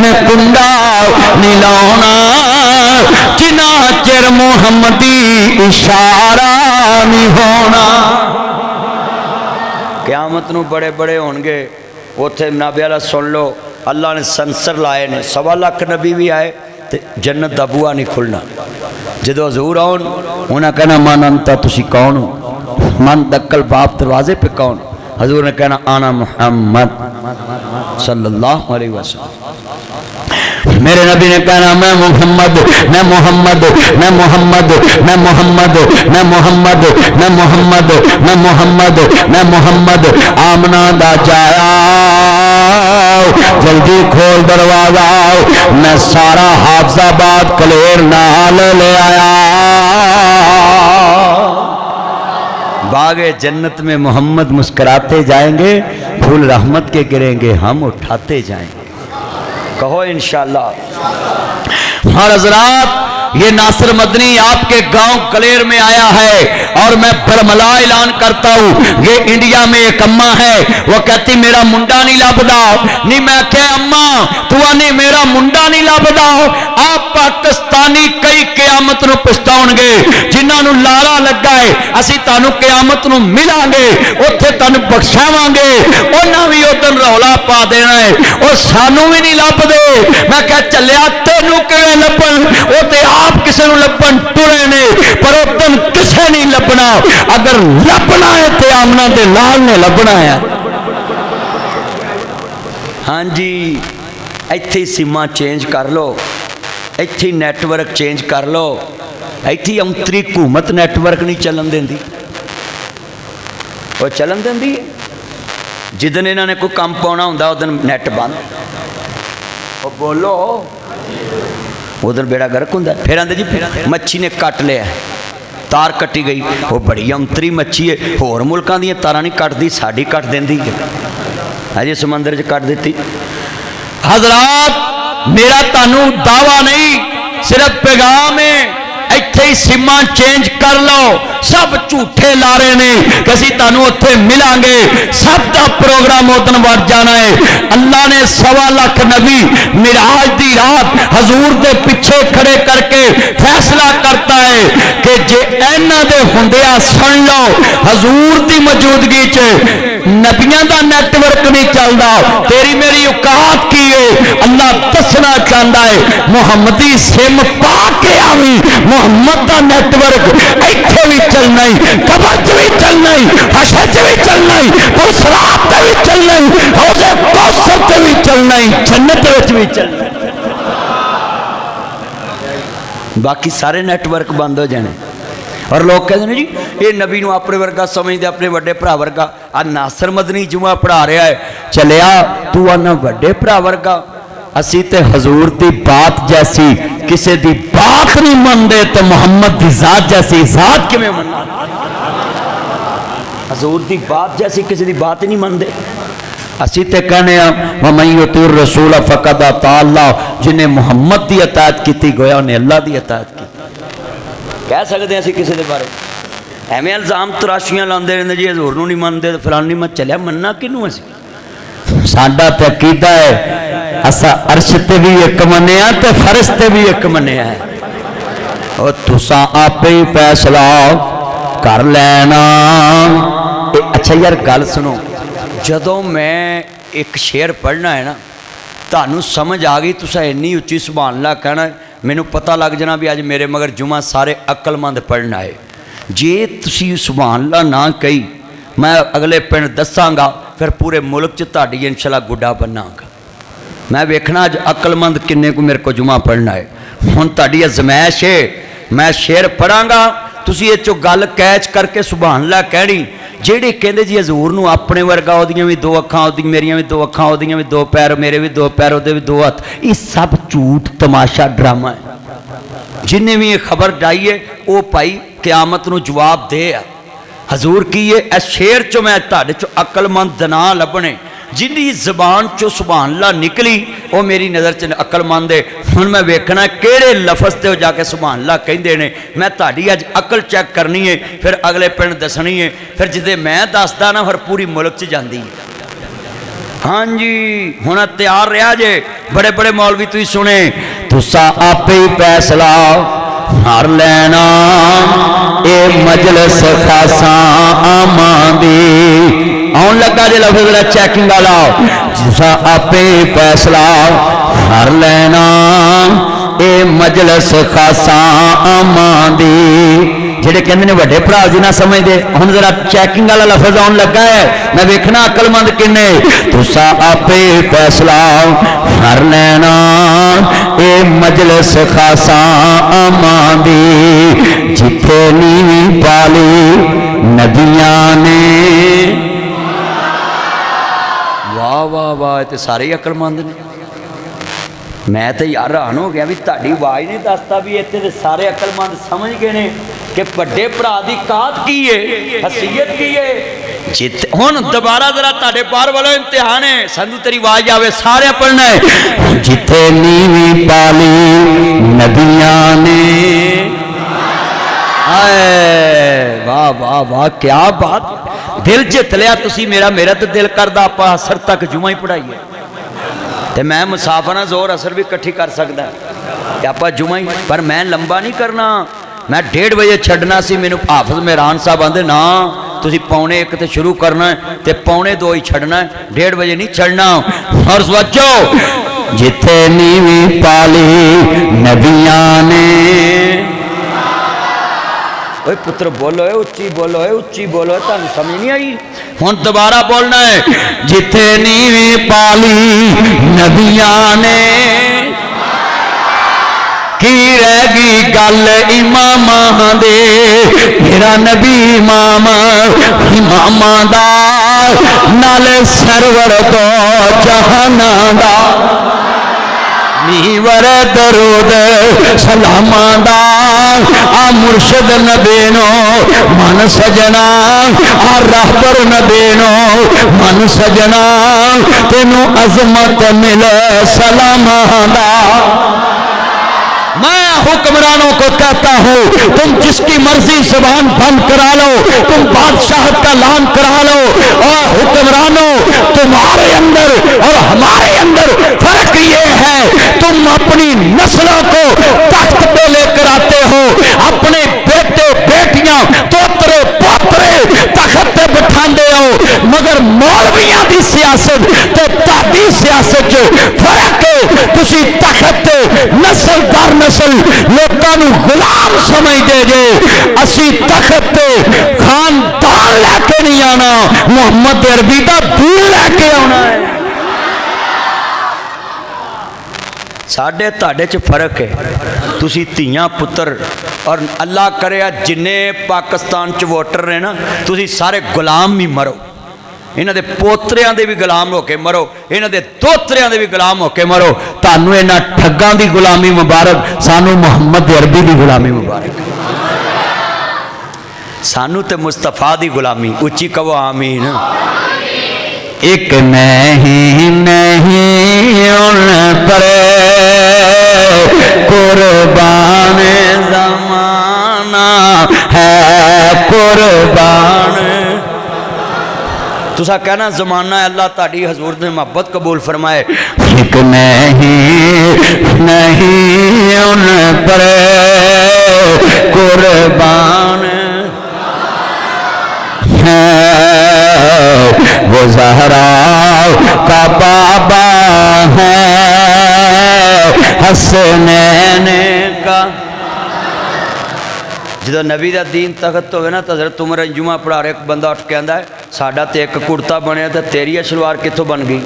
میں کنڈا نہیں لاؤنا جنا چر محمدی اشارہ نہیں ہونا قیامت نو بڑے بڑے ہونگے اوتھے نبی اللہ سن لو اللہ نے سنسر لائے نے 1.25 لاکھ نبی بھی آئے تے جنت دا بوا نہیں کھلنا جدو حضور آؤن انہاں کہنا من انتا تسی کون من دکل باپ دروازے پہ کون हजूर ने कहना आना मुहम्मद सल्लल्लाहु अलैहि वसल्लम। मेरे नबी ने कहना मैं मोहम्मद, मैं मोहम्मद, मैं मोहम्मद, मैं मोहम्मद, मैं मोहम्मद, मैं मोहम्मद, मैं मोहम्मद, मैं मोहम्मद। आमना दा जाया जल्दी खोल दरवाजा, मैं सारा हाफजाबाद कलेर नाल ले आया। बागे जन्नत में मोहम्मद मुस्कुराते जाएंगे, फूल रहमत के गिरेंगे, हम उठाते जाएंगे। कहो इंशाअल्लाह। हाँ हज़रात, ये नासिर मदनी आपके गांव कलेर में आया है और मैं बरमला ऐलान करता हूँ। ये इंडिया में एक अम्मा है, वो कहती मेरा मुंडा नहीं लभदा। नहीं, मैं क्या अम्मा तू आने मेरा मुंडा नहीं लभदा। आप पाकिस्तानी कई क़यामत नूं पछताउणगे, जिन्हां नूं लारा लगा है असीं तुहानूं क़यामत नूं मिलांगे, उत्थे तुहानूं बख्शावांगे, उन्हां भी उधर रौला पा देना है, वो सानूं भी नहीं लभदे। मैं क्या चलिया तैनूं किवें लभण, वो ते आप किसी को लभन तुरे ने, पर उदन किसे नहीं लभना। अगर लभना है तो आमना दे लाल ने लभना है। हाँ जी, इत्थे सिमा चेंज कर लो, इत्थे नैटवर्क चेंज कर लो। इत्थे अंतरी हुकूमत नैटवर्क नहीं चलन देंदी, वो चलन देंदी जिदन इन्होंने कोई काम पाना होंदा उदन नैट बंद। वो बोलो उधर बेड़ा गर्क होंदा। फिर आंदे जी मच्छी ने कट लिया, तार कट्टी गई, वो बड़ी अंतरी मच्छी है, होर मुल्कां दी तारां नहीं कटदी, साडी कट देंदी है। अजे समंदर च कट दी। हज़रात, मेरा तानू दावा नहीं, सिर्फ पैगाम है। इत्थे ही सिमा चेंज कर लो। सब झूठे लारे ने कि असीं तुहानूं उत्थे मिलांगे, सब का प्रोग्राम उदन बढ़ जाना है। अल्लाह ने 1.25 लाख नबी मिराज दी रात हजूर दे पिछे खड़े करके फैसला करता है कि जे इन्हां दे हुंदिया सुन लो, हजूर दी मौजूदगी च नबियां दा नेटवर्क नहीं चलता, तेरी मेरी औकात की है। अल्लाह दसना चाहता है मुहम्मदी सिम पा के आवी, मुहम्मद दा नेटवर्क इत्थे भी चलना ही, कबर च भी चलना ही, हशर च भी चलना ही, पुलसरात च भी चलना ही, हौज़े कौसर च भी चलना ही, जन्नत विच भी चलना। बाकी सारे नेटवर्क बंद हो जाने। और लोग कहते हैं जी ये नबी नूं अपने वर्गा समझते, अपने वड्डे भरा वर्गा। आ नासिर मदनी जुमा पढ़ा रहा है, चलिया तू आना वड्डे भरा वर्गा। असी ते हजूर की बात जैसी किसी की बात नहीं मनते, तो मुहम्मद की जात जैसी जात किवें मनना। हजूर की बात जैसी किसी की बात ही नहीं मनते। असी तो कहने वमन युतिर रसूल फकद अता अल्लाह, जिन्हें मुहम्मद की अतायत की गोया उन्हें अल्लाह की अतायत की। कह सकते हैं किसी के बारे एवं इल्जाम तराशियां लाते रहते जी हजूर नूं नहीं मनते, फलानी मत चलिया मनना किनू। असी साडा तो अकीदा है, असा अर्श ते भी एक मनिया ते फर्श ते भी एक मनिया है। और तुसा आपे ही फैसला कर लेना। अच्छा यार गल सुनो, जदों मैं एक शेर पढ़ना है ना, तुहानूं समझ आ गई, तुसा इन्नी उच्ची सुभान अल्लाह कहना, मैनू पता लग जाना भी अज मेरे मगर जुमा सारे अकलमंद पढ़ना है। जे तुसी सुभान अल्लाह ना कही, मैं अगले पिंड दसांगा, फिर पूरे मुल्क च तुहाडी इंशाअल्लाह गुड्डा बनांगा। मैं वेखना अज अकलमंद किन्ने को मेरे को जुमा पढ़ना है। हुण तुहाडी अजमैश है, मैं शेर पढ़ांगा, तुसी इह चों गल कैच करके सुभान अल्लाह कहनी। ਜਿਹੜੇ ਕਹਿੰਦੇ ਜੀ ਹਜ਼ੂਰ ਨੂੰ ਆਪਣੇ ਵਰਗਾ, ਉਹਦੀਆਂ ਵੀ 2 ਅੱਖਾਂ, ਉਹਦੀਆਂ ਮੇਰੀਆਂ ਵੀ 2 ਅੱਖਾਂ, ਉਹਦੀਆਂ ਵੀ 2 ਪੈਰ, ਮੇਰੇ ਵੀ 2 ਪੈਰ, ਉਹਦੇ ਵੀ 2 ਹੱਥ, ਇਹ ਸਭ ਝੂਠ ਤਮਾਸ਼ਾ ਡਰਾਮਾ ਹੈ। ਜਿੰਨੇ ਵੀ ਇਹ ਖਬਰ ਡਾਈ ਹੈ ਉਹ ਭਾਈ ਕਿਆਮਤ ਨੂੰ ਜਵਾਬ ਦੇ ਆ। ਹਜ਼ੂਰ ਕੀ ਹੈ ਇਸ ਸ਼ੇਰ ਚੋਂ ਮੈਂ ਤੁਹਾਡੇ ਚੋਂ ਅਕਲਮੰਦ ਨਾ ਲੱਭਣੇ, जिंदी जबान चो सुभान अल्लाह निकली वो मेरी नज़र च अकलमंद है। हुण मैं वेखना किहड़े लफज ते जाके सुभान अल्लाह कहंदे ने। मैं तुहाडी अज अकल चैक करनी है, फिर अगले पिंड दसनी है, फिर जिदे मैं दसदा ना फिर पूरी मुल्क च जांदी है। हाँ जी हुण तैयार रहा जे, बड़े बड़े मौलवी तुसीं सुने, तुसा आपे ही फैसला कर लेना, ए मजलिस खासा आमां दी। आउन लगा जे लफ्ज़ चैकिंग वाला, तुसा आपे फैसला कर लेना, اے مجلس خاصاں دی جڑے کہندے نے وڈے بھرا جی نہ سمجھدے ہن ذرا چیکنگ والا لفظ آن لگا ہے میں ویکھنا عقل مند کنے تساں آپے فیصلہ کر لینا اے مجلس خاصاں دی جتھے نیویں پالی نبیاں نے واہ واہ واہ تے سارے عقل مند نے میں تو یار حیران ہو گیا بھی تہاڈی آواز نہیں دستا بھی اتنے تے سارے عقل مند سمجھ گئے نے کہ بڑے بھرا دی کات کی ہے حیثیت کی ہے جت ہن دوبارہ ذرا تہاڈے پار والو امتحان ہے سنو تیری آواز آوے سارے پڑھنا ہے جتھے نیویں پالی نبیاں نے واہ واہ واہ کیا بات دل جت لیا تسی میرا تو دل کردا آپا اثر تک جمعہ ہی پڑھائیے تے میں مسافرہ زور اثر بھی کٹھی کر سکتا ہے کہ آپا جمعہ ہی پر میں لمبا نہیں کرنا میں 1:30 بجے چھڑنا سی مینوں حافظ مہران صاحب آندے نا تسی 1:45 تے شروع کرنا ہے تے 1:45 ہی چھڑنا ہے 1:30 بجے نہیں چھڑنا اور سوچو جتھے نیویں پالی نبیاں نے اوے پتر بولو اے اچھی بولو اے اچھی بولو اے تانوں سمجھ نہیں آئی ہن دوبارہ بولنا ہے جتھے نیویں پالی نبیاں نے کی رہ گئی گل اماماں دے میرا نبی امام اماماں دا نال سرور تو جہاناں دا میور درود سلاماں دا آ مرشد نبینو من سجنا آ رہبر نبینو من سجنا تینو عظمت ملے سلاماں دا میں حکمرانوں کو کہتا ہوں تم جس کی مرضی زبان بند کرا لو تم بادشاہت کا اعلان کرا لو اور حکمرانوں تمہارے اندر اور ہمارے اندر فرق یہ ہے تم اپنی نسلوں کو تخت پہ لے کر آتے ہو اپنے بیٹے بیٹیاں پوترے پوترے تخت پہ بٹھاندے ہو مگر مولویاں دی سیاست تے تہاڈی سیاست جو فرق ہے تسی تخت تے نسل در نسل لوکاں نو غلام سمجھ دے جے اسی تخت تے خاندان لے کے نہیں آنا محمد عربی دا دین لے کے آنا ہے ساڈے تہاڈے چ فرق ہے تسی دھیاں پتر اور اللہ کرے جنے پاکستان چ ووٹر نے نا تسی سارے غلام ہی مرو انہاں دے پوتریاں دے بھی غلام ہو کے مرو انہاں دے دوتریاں دے بھی غلام ہو کے مرو تانوں انہاں ٹھگاں دی غلامی مبارک سانو محمد عربی دی غلامی مبارک سانو تے مصطفیٰ دی غلامی اچھی کہو آمین ایک نہیں ان پر قربان زمانہ ہے قربان تسا کہنا زمانہ ہے اللہ تاڑی حضور نے محبت قبول فرمائے ایک نہیں ان پر قربان وہ زہرا کا بابا ہے حسنین کا جدو نبی دا دین تخت ہوئے نا تو حضرت عمر جمعہ پڑھا رہے ایک بندہ اٹھ کے آندا ہے ساڈا تے ایک کرتا بنیا تو تیری شلوار کتوں بن گئی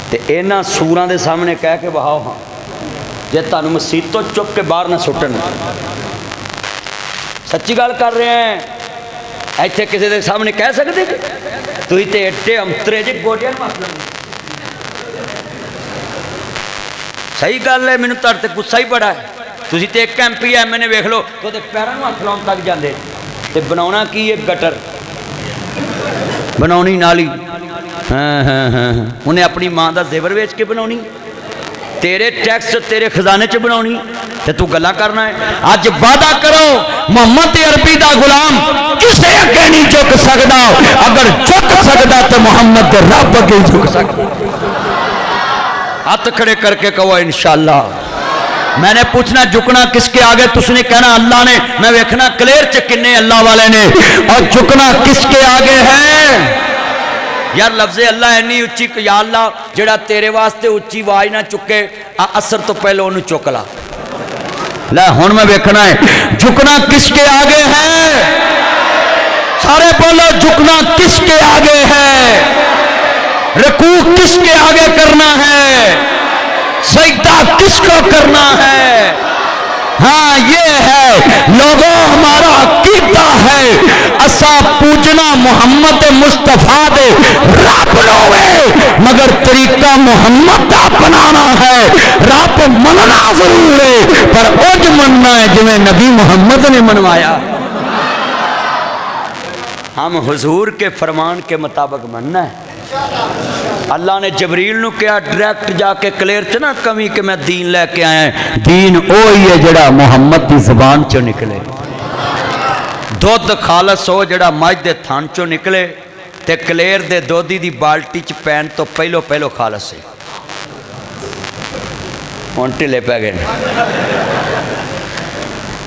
تے اینا سوراں دے سامنے کہہ کے بہاؤ ہاں جے تانوں مسجد تو چک کے باہر نہ سٹن سچی گل کر رہے ہیں ایتھے کسی دے سامنے کہہ سکتے جی تھی تے ایڈے امترے جی گوڈیاں مسئلہ صحیح گل ہے مینوں تہاڈے تے غصہ ہی بڑا ہے تسی تے ایک ایم پی ایم نے ویکھ لو تو تے پیراں نوں ہتھ لاؤن تک جاندے تے بناونا کی ایک گٹر بناونی نالی ہاں انہیں اپنی ماں دا زیور ویچ کے بناونی تیرے ٹیکس تیرے خزانے چ بناونی تے تو گلاں کرنا ہے اج وعدہ کرو محمد عربی دا غلام کسے اگے نہیں جھک سکدا اگر جھک سکدا تے محمد رب اگے جھک سکدا ہاتھ کھڑے کر کے کہو انشاءاللہ میں نے پوچھنا جھکنا کس کے آگے تس نے کہنا اللہ نے میں ویکھنا کلیئر چ کنے اللہ والے نے اور جھکنا کس کے آگے ہے यार लफ्ज़ अल्लाह इन्नी उच्ची या अल्लाह जेड़ा तेरे वास्ते उच्ची आवाज़ ना चुके असर तो पहले उन्होंने चुक ला लै हुण मैं वेखना है झुकना किसके आगे है सारे बोलो झुकना किसके आगे है रुकू किसके आगे करना है सजदा किसको करना है हाँ ये है लोगों हमारा अकीदा है असा पूजना मोहम्मद मुस्तफा दे रब लोवे मगर तरीका मोहम्मद दा अपनाना है रब मनना जरूर है पर उज मनना है जिवें नबी मोहम्मद ने मनवाया हम हुजूर के फरमान के मुताबिक मनना है अल्लाह ने जबरील नू कहा डायरैक्ट जाके क्लियर च ना कमी कि मैं दीन लैके आया दीन ओ ही है जड़ा मुहम्मद की जबान चो निकले दुध खालस हो जड़ा मझ दे थन चो निकले ते कलेर दे दोधी दी बाल्टी च पैन तो पहलो पहलो खालस है हुण ढिले पै गए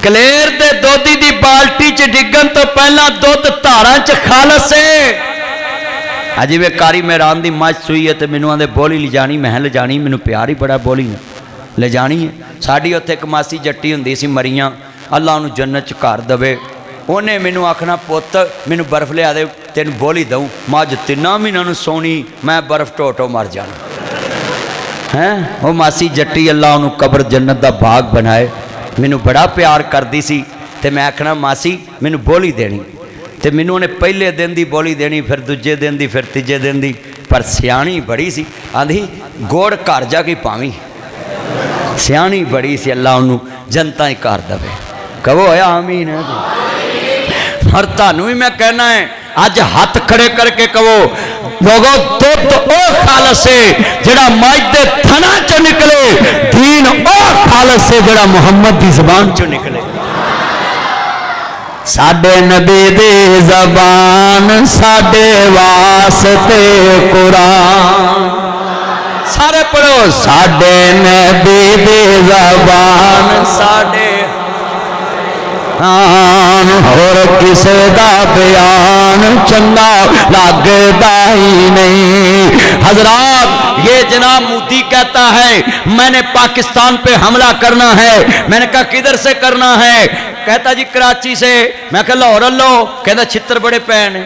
कलेर दे दोधी दी बाल्टी च डिगन तो पहला दुध धारां च खालस है अजी वे कारी मैरान की मझ सूई है तो मैनू आंदे बोली ले जानी मैं ले जानी मैनू प्यार ही बड़ा बोली ले जानी है साड़ी उत्थे एक मासी जट्टी हुंदी सी मरियां अल्लाह उन्हूं जन्नत च घर दवे उन्हें मैनू आखना पुत्त मैनू बर्फ लिया दे तेन बोली दूँ मझ 3 महीनों नूं सोनी मैं बर्फ ढो मर जाना हैं वो मासी जट्टी अल्लाह उन्हूं कब्र जन्नत का बाग बनाए मैनू बड़ा प्यार करती सी ते मैं आखना मासी मैनू बोली देनी तो मैनू उन्हें पहले दिन की बोली देनी फिर दूजे दिन की फिर तीजे दिन की पर सियाणी बड़ी सी आंधी गोड़ घर जाके पावी सियाणी बड़ी सी अल्लाह उन्होंने जनता ही कर दे कहो होया आमीन और तुहानू भी मैं कहना है अज हाथ खड़े करके कहो लोगो दुध ओ खालस है जड़ा मझ दे थना चो निकले दीन ओ खालस है जड़ा मुहम्मद की जबान चो निकले साडे नबी दी ज़बान साडे वास्ते कुरान सारे पढ़ो साडे नबी दी ज़बान साडे और किसे दा बयान चंगा लगदा ही नहीं हजरात ये जनाब मोदी कहता है मैंने पाकिस्तान पे हमला करना है मैंने कहा किधर से करना है कहता जी कराची से मैं कहा लाहौर लो कहता छित्र बड़े पैन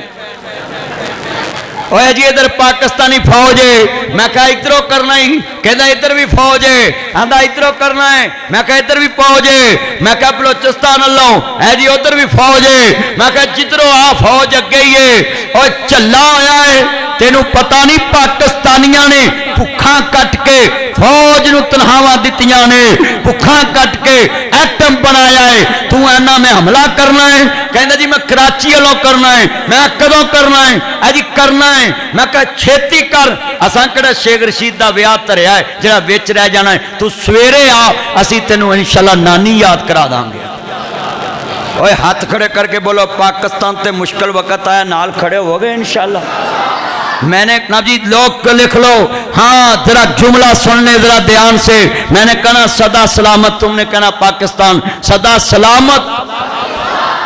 ओए जी इधर पाकिस्तानी फौज है मैं कहा इधरों करना ही कहता इधर भी फौज है आंदा इधरों करना है मैं कहा इधर भी फौज है मैं कहा बलोचिस्तान लो है जी उधर भी फौज है मैं कहा जिधरों आ फौज अगे ही है और चला होया है तेनू पता नहीं पाकिस्तानियां ने भुखा कट के फौज नू तनखावां दित्तियां ने भुखा कट के एटम बनाया है तू ऐना में हमला करना है कहता जी मैं कराची वालों करना है मैं कदों करना है अजी करना है मैं कहा छेती कर असां किहड़ा शेख रशीद दा विआह धरिया है जिहड़ा विच रह जाना है तू सवेरे आ असीं तैनूं इंशाअल्लाह नानी याद करा दांगे ओए हाथ खड़े करके बोलो पाकिस्तान ते मुश्किल वक्त आया नाल खड़े हो गए इंशाअल्लाह मैंने ना जी लोग लिख लो हाँ जरा जुमला सुनने जरा ध्यान से मैंने कहना सदा सलामत तुमने कहना पाकिस्तान सदा सलामत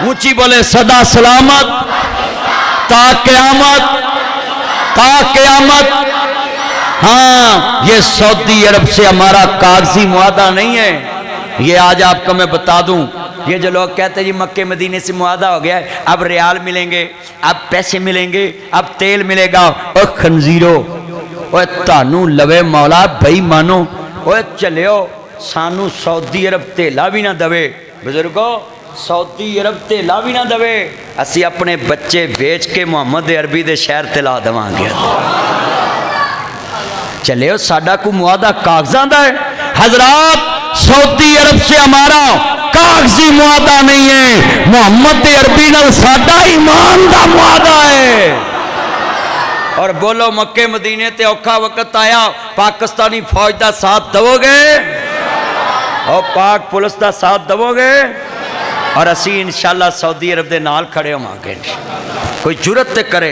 ऊंची बोले सदा सलामत ता क़यामत हाँ ये सऊदी अरब से हमारा कागजी मुआदा नहीं है ये आज आपको मैं बता दूं ये जो लोग कहते हैं जी मक्के मदीने से मुआदा हो गया है अब रियाल मिलेंगे अब पैसे मिलेंगे अब तेल मिलेगा और खंजीरो और तानू लवे मौला बई मानो और चलियो सानू सऊदी अरब तेला भी ना दवे बुजुर्गो सऊदी अरब तेला भी ना दवे असी अपने बच्चे बेच के मुहम्मद अरबी दे शहर ते ला देवांगे चलियो साडा को मुआदा कागजां दा है हजरात सऊदी अरब से हमारा कागजी मुआदा नहीं है मुहम्मद अरबी नाल साडा ईमान दा मुआदा है और बोलो मक्के मदीने ते औखा वक्त आया पाकिस्तानी फौज का साथ दवोगे और पाक पुलिस का साथ दवोगे اور اسی انشاءاللہ سعودی عرب دے نال کھڑے ہوواਂਗੇ کوئی جرت تے کرے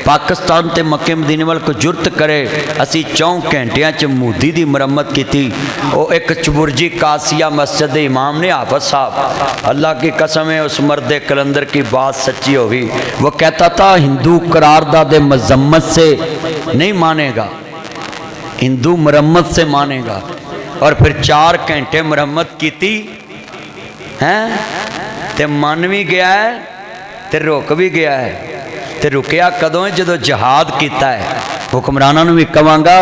پاکستان تے مکہ مدینے وال کوئی جرت کرے اسی 4 گھنٹیاں چ مودی دی مرمت کیتی او ایک چبرجی قاسیہ مسجد دے امام نے حافظ صاحب اللہ کی قسم ہے اس مرد کلندر کی بات سچی ہوگی وہ کہتا تھا ہندو قرارداد مذمت سے نہیں مانے گا ہندو مرمت سے مانے گا اور پھر 4 گھنٹے مرمت کیتی ہیں تے مان بھی گیا ہے تے روک بھی گیا ہے تے رکیا کدوں ہے جدو جہاد کیتا ہے حکمرانوں نے بھی کہاں گا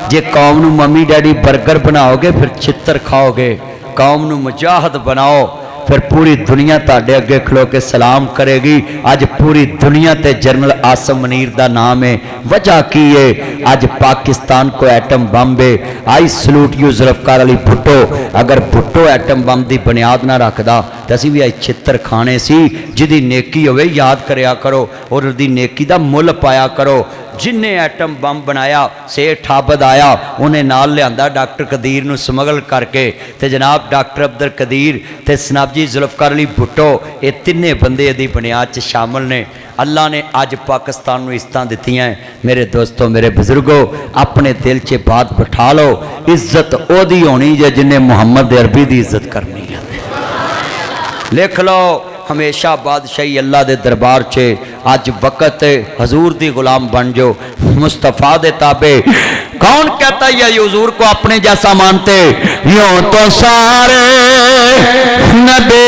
جے قوم نو ممی ڈیڈی برگر بناؤ گے پھر چتر کھاؤ گے قوم نو مجاہد بناؤ پھر پوری دنیا تاڑے اگے کھلو کے سلام کرے گی آج پوری دنیا تے جنرل آسم منیر دا نام ہے وجہ کی ہے آج پاکستان کو ایٹم بم ہے آئی سلوٹ یو ذوالفقار علی بھٹو اگر بھٹو ایٹم بم دی بنیاد نہ رکھ دا تو اسی بھی آئی چھتر کھانے سی جدی نیکی ہوئے یاد کریا کرو اور دی نیکی دا مل پایا کرو جن نے ایٹم بم بنایا سیٹھ عابد آیا انہیں نال لے آندہ ڈاکٹر قدیر نو سمگل کر کے تے جناب ڈاکٹر عبدال قدیر تے سناب جی ذوالفقار علی بھٹو یہ تینے بندے دی بنیاد چ شامل نے اللہ نے آج پاکستان نو عزتاں دتی ہیں میرے دوستوں میرے بزرگوں اپنے دل چ بات بٹھا لو عزت او دی ہونی جے جن نے محمد عربی دی عزت کرنی ہے لکھ لو ہمیشہ بادشاہی اللہ دے دربار چھے آج وقت حضور دی غلام بن جو مصطفیٰ دے تابع کون کہتا ہے یہ حضور کو اپنے جیسا مانتے یوں تو سارے نبی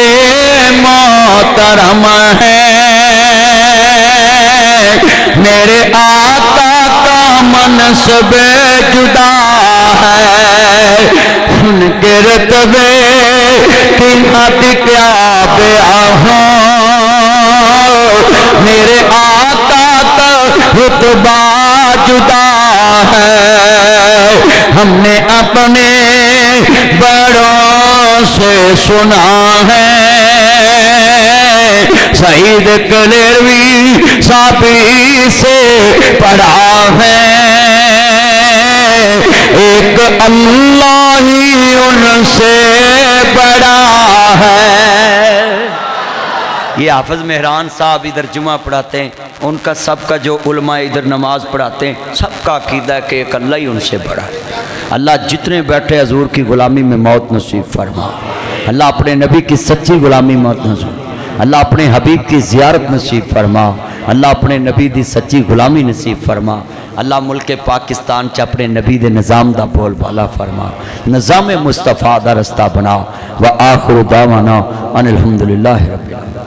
محترم ہیں میرے آقا کا منصب جدا ہے ان کے رتبے کی حد کیا بیاں میرے آقا کا رتبہ جدا ہے ہم نے اپنے بڑوں سے سنا ہے سعید کلیروی صاحبی سے پڑھا ہے ایک اللہ ہی ان سے بڑا ہے یہ حافظ مہران صاحب ادھر جمعہ پڑھاتے ہیں ان کا سب کا جو علماء ادھر نماز پڑھاتے ہیں سب کا عقیدہ ہے کہ ایک اللہ ہی ان سے بڑا ہے اللہ جتنے بیٹھے حضور کی غلامی میں موت نصیب فرما اللہ اپنے نبی کی سچی غلامی موت نصیب اللہ اپنے حبیب کی زیارت نصیب فرما اللہ اپنے نبی دی سچی غلامی نصیب فرما اللہ ملک پاکستان چ اپنے نبی دے نظام دا بول بالا فرما نظام مصطفیٰ دا رستہ بنا وآخر دعوانا ان الحمدللہ رب العالمین